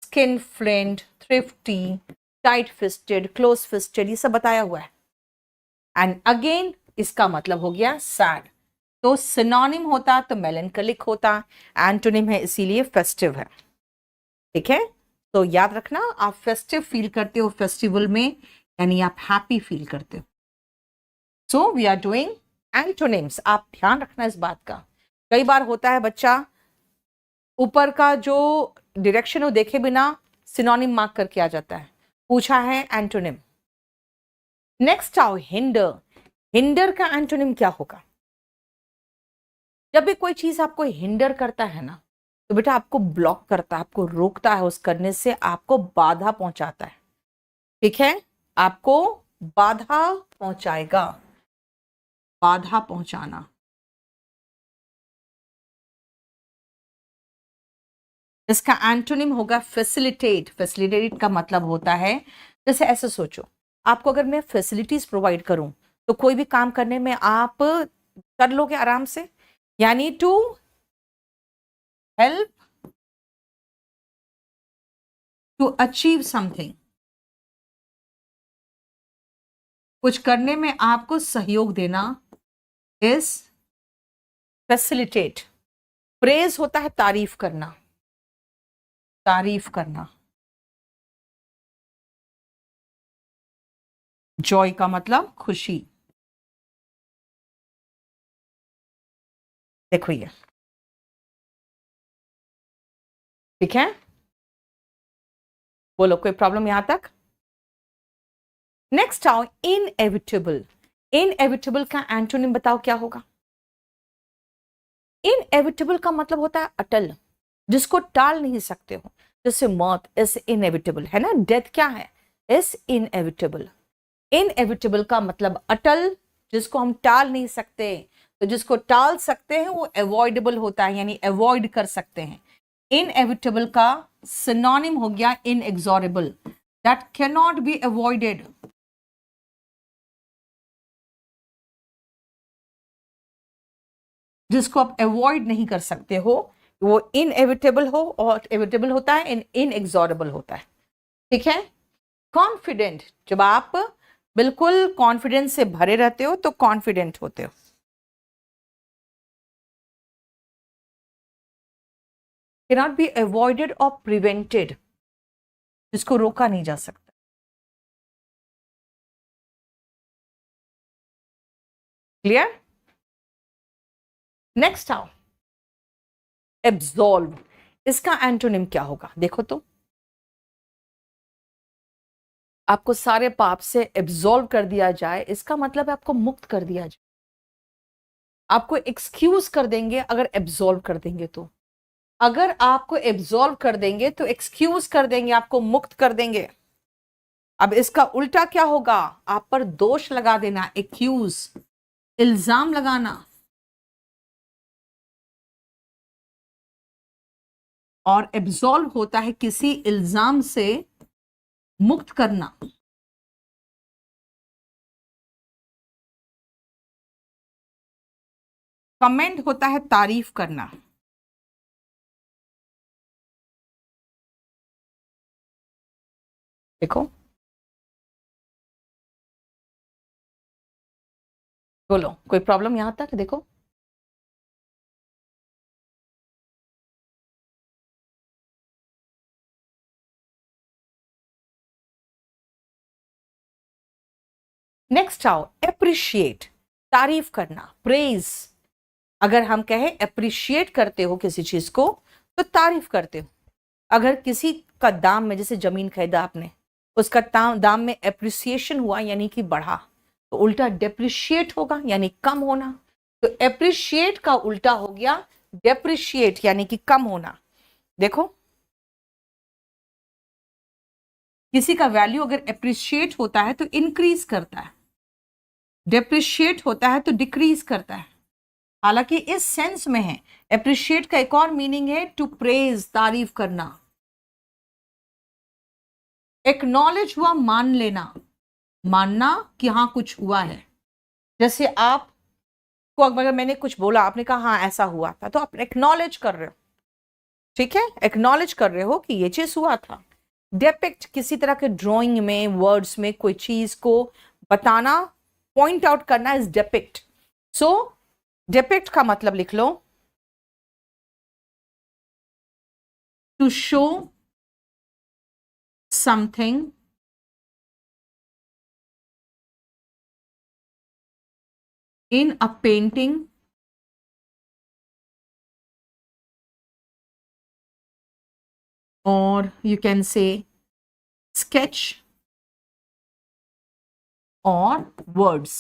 skin flint, thrifty, tight fisted, close fisted, ये सब बताया हुआ है। एंड अगेन इसका मतलब हो गया सैड। तो सिनोनिम होता तो मेलैंकोलिक होता, एंटोनिम है इसीलिए फेस्टिव है। ठीक है, तो याद रखना, आप फेस्टिव फील करते हो फेस्टिवल में, यानी आप हैप्पी फील करते हो। So we are doing antonyms, आप ध्यान रखना इस बात का। कई बार होता है बच्चा ऊपर का जो डायरेक्शन वो देखे बिना सिनोनिम मार्क करके आ जाता है, पूछा है एंटोनिम। नेक्स्ट आओ हिंडर। हिंडर का एंटोनिम क्या होगा? जब भी कोई चीज आपको हिंडर करता है ना, तो बेटा आपको ब्लॉक करता है, आपको रोकता है उस करने से, आपको बाधा पहुंचाता है। ठीक है, आपको बाधा पहुंचाएगा, बाधा पहुंचाना। इसका एंटोनिम होगा फैसिलिटेट। फैसिलिटेट का मतलब होता है, जैसे ऐसे सोचो, आपको अगर मैं फैसिलिटीज प्रोवाइड करूं तो कोई भी काम करने में आप कर लोगे आराम से, यानी to help to achieve something, कुछ करने में आपको सहयोग देना इज फैसिलिटेट। प्रेज होता है तारीफ करना, तारीफ करना। जॉय का मतलब खुशी। देखो ये, ठीक है, बोलो कोई प्रॉब्लम यहां तक? नेक्स्ट आओ इनएविटेबल। इनएविटेबल का एंटोनिम बताओ क्या होगा? इनएविटेबल का मतलब होता है अटल, जिसको टाल नहीं सकते हो। जैसे मौत इज इनएविटेबल है ना, डेथ क्या है? Is inevitable. इनएविटेबल का मतलब अटल, जिसको हम टाल नहीं सकते। तो जिसको टाल सकते हैं वो अवॉइडेबल होता है, यानी अवॉइड कर सकते हैं। इनएविटेबल का सिनोनिम हो गया inexorable, that can not be avoided. जिसको आप अवॉइड नहीं कर सकते हो वो इनएविटेबल हो, और एविटेबल होता है, इनएक्सोरेबल होता है। ठीक है, कॉन्फिडेंट, जब आप बिल्कुल कॉन्फिडेंस से भरे रहते हो तो कॉन्फिडेंट होते हो। कैनॉट बी अवॉइडेड और प्रिवेंटेड, जिसको रोका नहीं जा सकता। क्लियर? नेक्स्ट आओ एब्सॉल्व। इसका एंटोनिम क्या होगा देखो तो, आपको सारे पाप से एब्सॉल्व कर दिया जाए, इसका मतलब है आपको मुक्त कर दिया जाए। आपको एक्सक्यूज कर देंगे अगर एब्सॉल्व कर देंगे तो, अगर आपको एब्सॉल्व कर देंगे तो एक्सक्यूज कर देंगे, आपको मुक्त कर देंगे। अब इसका उल्टा क्या होगा? आप पर दोष लगा देना, एक्यूज, इल्जाम लगाना। और एब्सॉल्व होता है किसी इल्जाम से मुक्त करना। कमेंट होता है तारीफ करना। देखो, बोलो कोई प्रॉब्लम यहां तक? देखो, नेक्स्ट आओ एप्रिशिएट, तारीफ करना, प्रेज। अगर हम कहें अप्रिशिएट करते हो किसी चीज को तो तारीफ करते हो। अगर किसी का दाम में, जैसे जमीन खरीदा आपने, उसका दाम में एप्रिसिएशन हुआ यानी कि बढ़ा, तो उल्टा डेप्रिशिएट होगा यानी कम होना। तो एप्रिशिएट का उल्टा हो गया डेप्रिशिएट यानी कि कम होना। देखो, किसी का वैल्यू अगर एप्रिशिएट होता है तो इंक्रीज करता है, डेप्रिशिएट होता है तो डिक्रीज करता है। हालांकि इस सेंस में है। एप्रिशिएट का एक और मीनिंग है टू प्रेज, तारीफ करना। एक्नॉलेज हुआ मान लेना, मानना कि हाँ कुछ हुआ है। जैसे आप को अगर मैंने कुछ बोला, आपने कहा हाँ ऐसा हुआ था, तो आप एक्नॉलेज कर रहे हो। ठीक है, एक्नॉलेज कर रहे हो कि ये चीज हुआ था। डेपिक्ट, किसी तरह के ड्राइंग में, वर्ड्स में कोई चीज को बताना, पॉइंट आउट करना इज डेपिक्ट। सो डिपिक्ट का मतलब लिख लो, to show something in a painting or you can say sketch or words.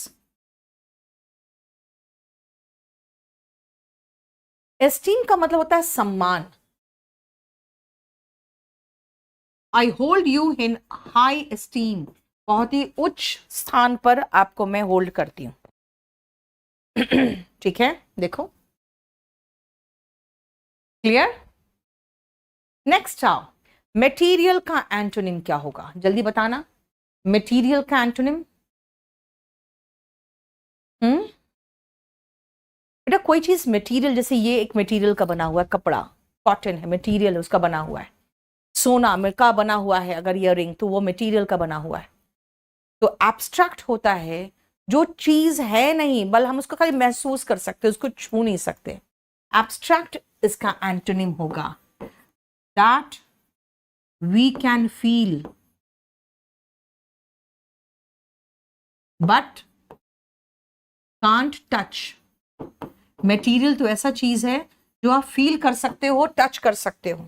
Esteem का मतलब होता है सम्मान. I hold you in high esteem, बहुत ही उच्च स्थान पर आपको मैं होल्ड करती हूं. ठीक है, देखो क्लियर. नेक्स्ट आओ, मेटीरियल का एंटोनिम क्या होगा, जल्दी बताना. मेटीरियल का एंटोनिम. बेटा कोई चीज मटेरियल, जैसे ये एक मटेरियल का बना हुआ है, कपड़ा कॉटन है, मटेरियल उसका बना हुआ है. सोना में का बना हुआ है अगर इयररिंग, तो वो मटेरियल का बना हुआ है. तो एब्स्ट्रैक्ट होता है जो चीज है नहीं, बल हम उसको खाली महसूस कर सकते, उसको छू नहीं सकते. एब्स्ट्रैक्ट इसका एंटोनिम होगा that we can feel but can't touch. Material तो ऐसा चीज है जो आप फील कर सकते हो, टच कर सकते हो,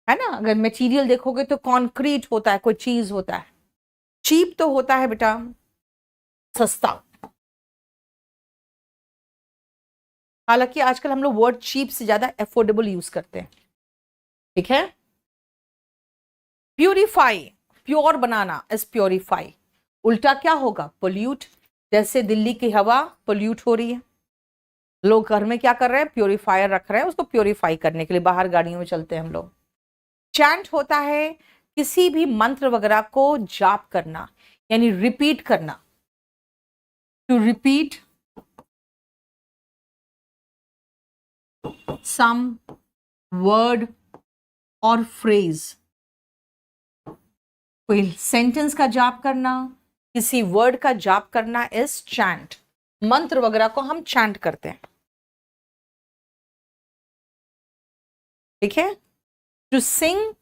है ना. अगर मटेरियल देखोगे तो कॉन्क्रीट होता है, कोई चीज होता है. चीप तो होता है बेटा सस्ता. हालांकि आजकल हम लोग वर्ड चीप से ज्यादा एफोर्डेबल यूज करते हैं. ठीक है. Purify, pure banana is purify. उल्टा क्या होगा, पोल्यूट. जैसे दिल्ली की हवा पोल्यूट हो रही है, लोग घर में क्या कर रहे हैं, प्योरीफायर रख रहे हैं उसको प्योरीफाई करने के लिए, बाहर गाड़ियों में चलते हैं हम लोग. चैंट होता है किसी भी मंत्र वगैरह को जाप करना, यानी रिपीट करना. टू रिपीट सम वर्ड और फ्रेज. कोई सेंटेंस का जाप करना, किसी वर्ड का जाप करना इज चैंट. मंत्र वगैरह को हम चैंट करते हैं. ठीक है. टू सिंग,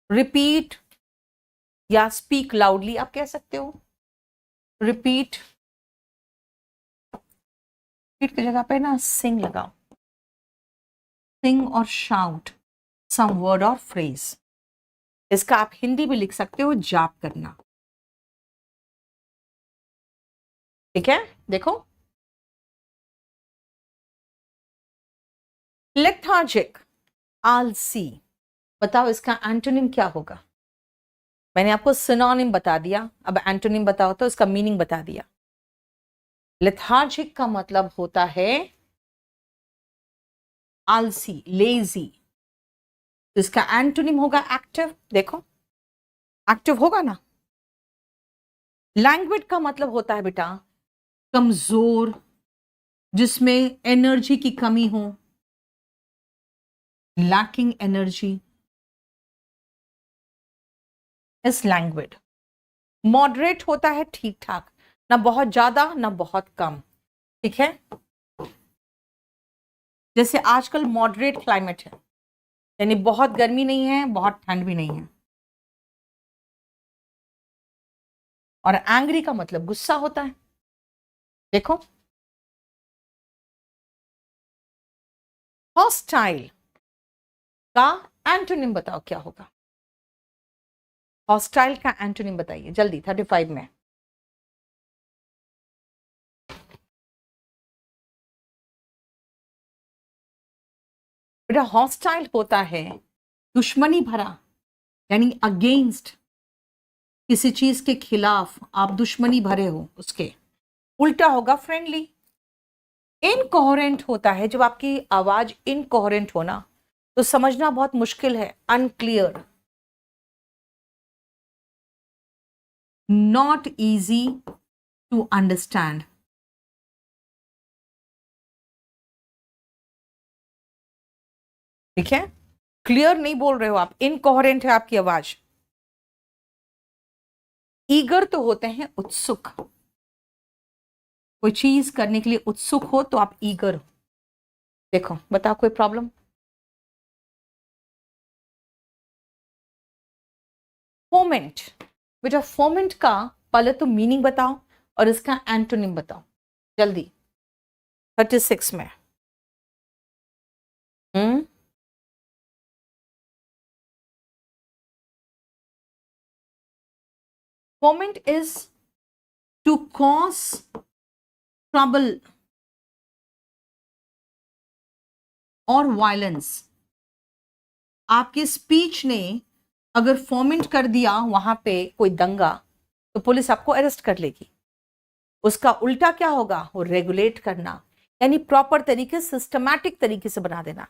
रिपीट या स्पीक लाउडली आप कह सकते हो. रिपीट, रिपीट की जगह पे ना सिंग लगाओ. सिंग और शाउट सम वर्ड और फ्रेज. इसका आप हिंदी में लिख सकते हो जाप करना. ठीक है. देखो लेथार्जिक, आलसी. बताओ इसका एंटोनिम क्या होगा. मैंने आपको सिनोनिम बता दिया, अब एंटोनिम बताओ तो इसका मीनिंग बता दिया. लेथार्जिक का मतलब होता है आलसी, लेजी. तो इसका एंटोनिम होगा एक्टिव. देखो एक्टिव होगा ना. लैंग्वेज का मतलब होता है बेटा कमजोर, जिसमें एनर्जी की कमी हो, lacking energy is language. Moderate होता है ठीक ठाक, ना बहुत ज्यादा ना बहुत कम. ठीक है. जैसे आजकल मॉडरेट क्लाइमेट है, यानी बहुत गर्मी नहीं है बहुत ठंड भी नहीं है. और एंग्री का मतलब गुस्सा होता है. देखो हॉस्टाइल का एंटोनिम बताओ क्या होगा. हॉस्टाइल का एंटोनिम बताइए जल्दी, 35 में. बेटा हॉस्टाइल होता है दुश्मनी भरा, यानी अगेंस्ट, किसी चीज के खिलाफ आप दुश्मनी भरे हो उसके. उल्टा होगा फ्रेंडली. इनकोहेरेंट होता है जब आपकी आवाज इनकोहेरेंट होना, तो समझना बहुत मुश्किल है, unclear, not easy to understand. ठीक है. क्लियर नहीं बोल रहे हो आप, इनकोहेरेंट है आपकी आवाज. ईगर तो होते हैं उत्सुक. कोई चीज करने के लिए उत्सुक हो तो आप ईगर हो। देखो बताओ कोई प्रॉब्लम? फोमेंट, बेटा फोमेंट का पहले तो मीनिंग बताओ और इसका एंटोनिम बताओ जल्दी, 36 में। Foment is to cause trouble और वायलेंस। आपके स्पीच ने अगर फोमेंट कर दिया वहां पे कोई दंगा, तो पुलिस आपको अरेस्ट कर लेगी। उसका उल्टा क्या होगा? वो रेगुलेट करना, यानी प्रॉपर तरीके, सिस्टमैटिक तरीके से बना देना।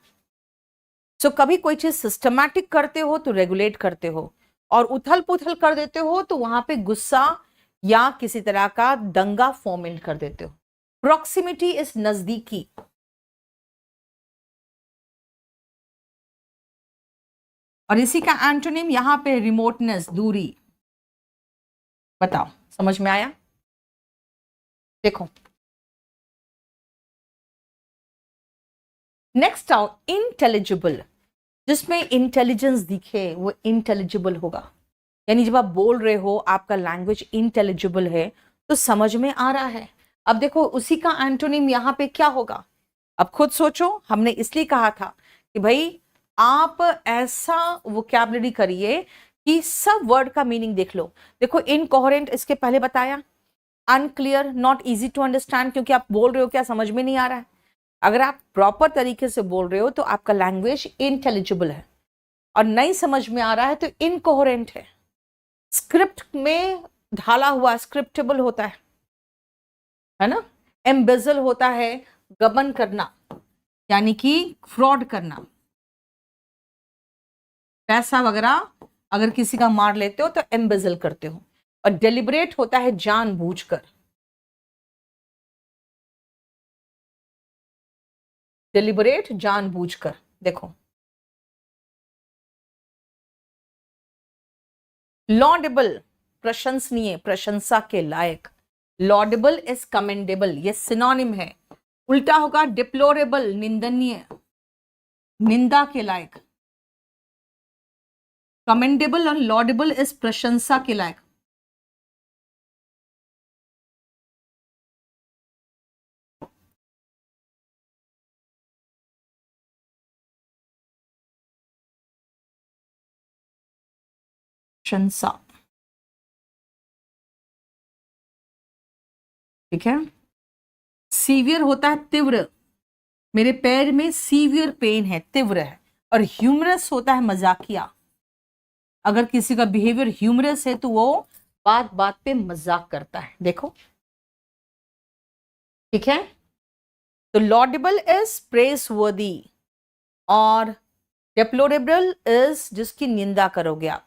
सो कभी कोई चीज सिस्टमैटिक करते हो तो रेगुलेट करते हो, और उथल पुथल कर देते हो तो वहां पे गुस्सा या किसी तरह का दंगा फोमेंट कर देते हो। प्रॉक्सिमिटी इज नजदीकी। और इसी का एंटोनिम यहां पे रिमोटनेस, दूरी। बताओ समझ में आया? देखो नेक्स्ट आओ इंटेलिजिबल। जिसमें इंटेलिजेंस दिखे वो इंटेलिजिबल होगा, यानी जब आप बोल रहे हो आपका लैंग्वेज इंटेलिजिबल है तो समझ में आ रहा है। अब देखो उसी का एंटोनिम यहां पे क्या होगा? अब खुद सोचो। हमने इसलिए कहा था कि भाई आप ऐसा वोकैबुलरी करिए कि सब वर्ड का मीनिंग देख लो। देखो इनकोहेरेंट इसके पहले बताया, unclear, not easy to understand, क्योंकि आप बोल रहे हो क्या समझ में नहीं आ रहा है। अगर आप प्रॉपर तरीके से बोल रहे हो तो आपका लैंग्वेज इंटेलिजिबल है, और नहीं समझ में आ रहा है तो इनकोहेरेंट है। स्क्रिप्ट में ढाला हुआ स्क्रिप्टेबल होता है ना। एम्बेजल होता है गबन करना, यानी कि फ्रॉड करना, पैसा वगैरह अगर किसी का मार लेते हो तो एम्बेजल करते हो। और डेलिबरेट होता है जानबूझकर, डेलिबरेट जानबूझकर। देखो लॉडेबल, प्रशंसनीय, प्रशंसा के लायक। लॉडेबल इज कमेंडेबल, ये सिनोनिम है। उल्टा होगा डिप्लोरेबल, निंदनीय, निंदा के लायक। कमेंडेबल और लॉडेबल इज प्रशंसा के लायक। प्रशंसा, ठीक है। सीवियर होता है तीव्र, मेरे पैर में सीवियर पेन है, तीव्र है। और ह्यूमरस होता है मजाकिया। अगर किसी का बिहेवियर ह्यूमरस है तो वो बात बात पे मजाक करता है। देखो ठीक है। तो लॉडेबल इज प्रेस वर्दी, और डेप्लोरेबल इज जिसकी निंदा करोगे आप,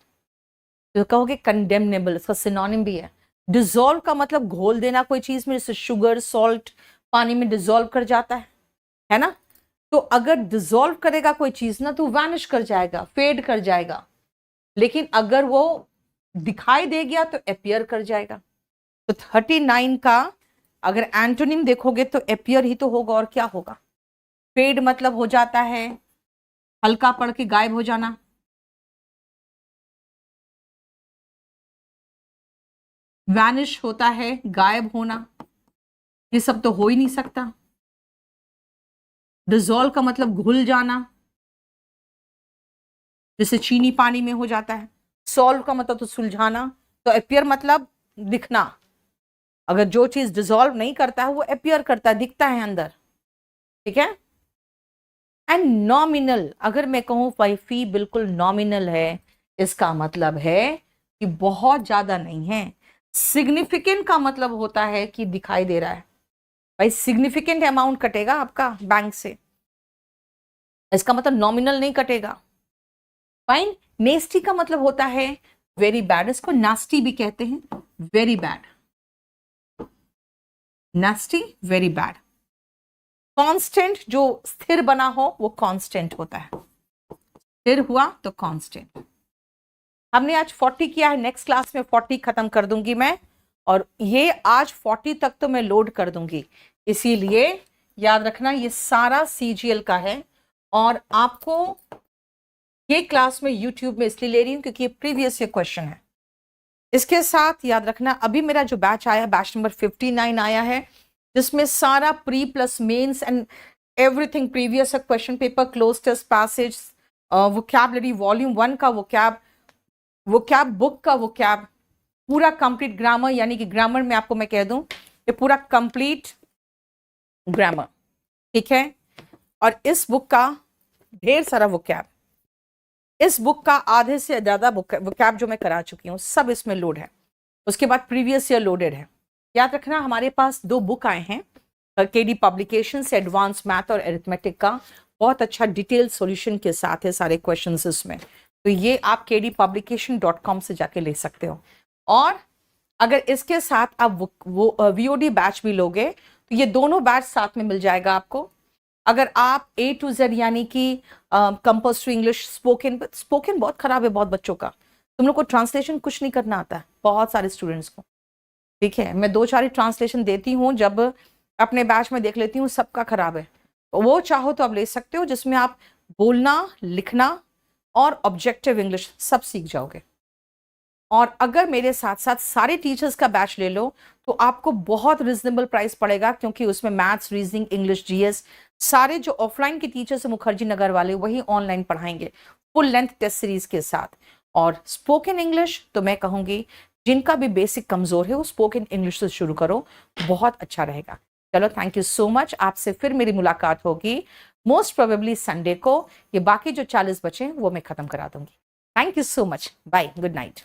तो कहोगे कंडेमनेबल, इसका सिनोनिम भी है। डिजोल्व का मतलब घोल देना कोई चीज में, जैसे शुगर सॉल्ट पानी में डिजोल्व कर जाता है ना। तो अगर डिजोल्व करेगा कोई चीज ना तो वैनिश कर जाएगा, फेड कर जाएगा। लेकिन अगर वो दिखाई दे गया तो अपीयर कर जाएगा। तो 39 का अगर एंटोनिम देखोगे तो अपीयर ही तो होगा, और क्या होगा? फेड मतलब हो जाता है हल्का पड़ के गायब हो जाना। वैनिश होता है गायब होना, ये सब तो हो ही नहीं सकता। डिजोल्व का मतलब घुल जाना, जैसे चीनी पानी में हो जाता है। सॉल्व का मतलब तो सुलझाना। तो अपीयर मतलब दिखना। अगर जो चीज डिजोल्व नहीं करता है वो अपीयर करता है, दिखता है अंदर, ठीक है। एंड नॉमिनल, अगर मैं कहूं भाई फी बिल्कुल नॉमिनल है, इसका मतलब है कि बहुत ज्यादा नहीं है। सिग्निफिकेंट का मतलब होता है कि दिखाई दे रहा है। भाई सिग्निफिकेंट अमाउंट कटेगा आपका बैंक से, इसका मतलब नॉमिनल नहीं कटेगा। फाइन। नेस्टी का मतलब होता है वेरी बैड, इसको नास्टी भी कहते हैं, very bad, nasty, very bad. Constant जो स्थिर बना हो वो कांस्टेंट होता है, स्थिर हुआ तो कांस्टेंट। हमने आज 40 किया है, नेक्स्ट क्लास में 40 खत्म कर दूंगी मैं, और ये आज 40 तक तो मैं लोड कर दूंगी, इसीलिए याद रखना ये सारा CGL का है। और आपको ये क्लास में YouTube में इसलिए ले रही हूं क्योंकि ये प्रीवियस ईयर क्वेश्चन है। इसके साथ याद रखना अभी मेरा जो बैच आया, बैच नंबर 59 आया है, जिसमें सारा pre plus mains and everything previous question paper, cloze test, passage, vocabulary, volume 1 का वोकैब बुक का वोकैब, पूरा कंप्लीट ग्रामर, यानी कि ग्रामर में आपको मैं कह दूं ये पूरा कंप्लीट ग्रामर, ठीक है। और इस बुक का ढेर सारा वोकैब, इस बुक का आधे से ज्यादा वोकैब जो मैं करा चुकी हूँ सब इसमें लोड है। उसके बाद प्रीवियस ईयर लोडेड है। याद रखना हमारे पास 2 बुक आए हैं KD पब्लिकेशन से, एडवांस मैथ और एरिथमेटिक का, बहुत अच्छा डिटेल सॉल्यूशन के साथ है सारे क्वेश्चंस इसमें। तो ये आप kdpublication.com से जाके ले सकते हो। और अगर इसके साथ आप वो VOD बैच भी लोगे तो ये दोनों बैच साथ में मिल जाएगा आपको। अगर आप A to Z यानी कि कंपल्सरी इंग्लिश, स्पोकन बहुत खराब है बहुत बच्चों का, तुम लोग को ट्रांसलेशन कुछ नहीं करना आता है बहुत सारे स्टूडेंट्स को, ठीक है। मैं 2-4 ट्रांसलेशन देती हूँ, जब अपने बैच में देख लेती हूँ सबका खराब है। तो वो चाहो तो आप ले सकते हो, जिसमें आप बोलना, लिखना और ऑब्जेक्टिव इंग्लिश सब सीख जाओगे। और अगर मेरे साथ साथ सारे टीचर्स का बैच ले लो तो आपको बहुत रिजनेबल प्राइस पड़ेगा, क्योंकि उसमें मैथ्स, रीजनिंग, इंग्लिश, GS सारे जो ऑफलाइन के टीचर्स है मुखर्जी नगर वाले वही ऑनलाइन पढ़ाएंगे फुल लेंथ टेस्ट सीरीज के साथ। और स्पोकन इंग्लिश तो मैं कहूंगी जिनका भी बेसिक कमजोर है वो स्पोकन इंग्लिश से शुरू करो, बहुत अच्छा रहेगा। चलो, थैंक यू सो मच। आपसे फिर मेरी मुलाकात होगी मोस्ट प्रोबेबली संडे को। ये बाकी जो 40 बचे वो मैं खत्म करा दूंगी। Thank you so much, bye, good night.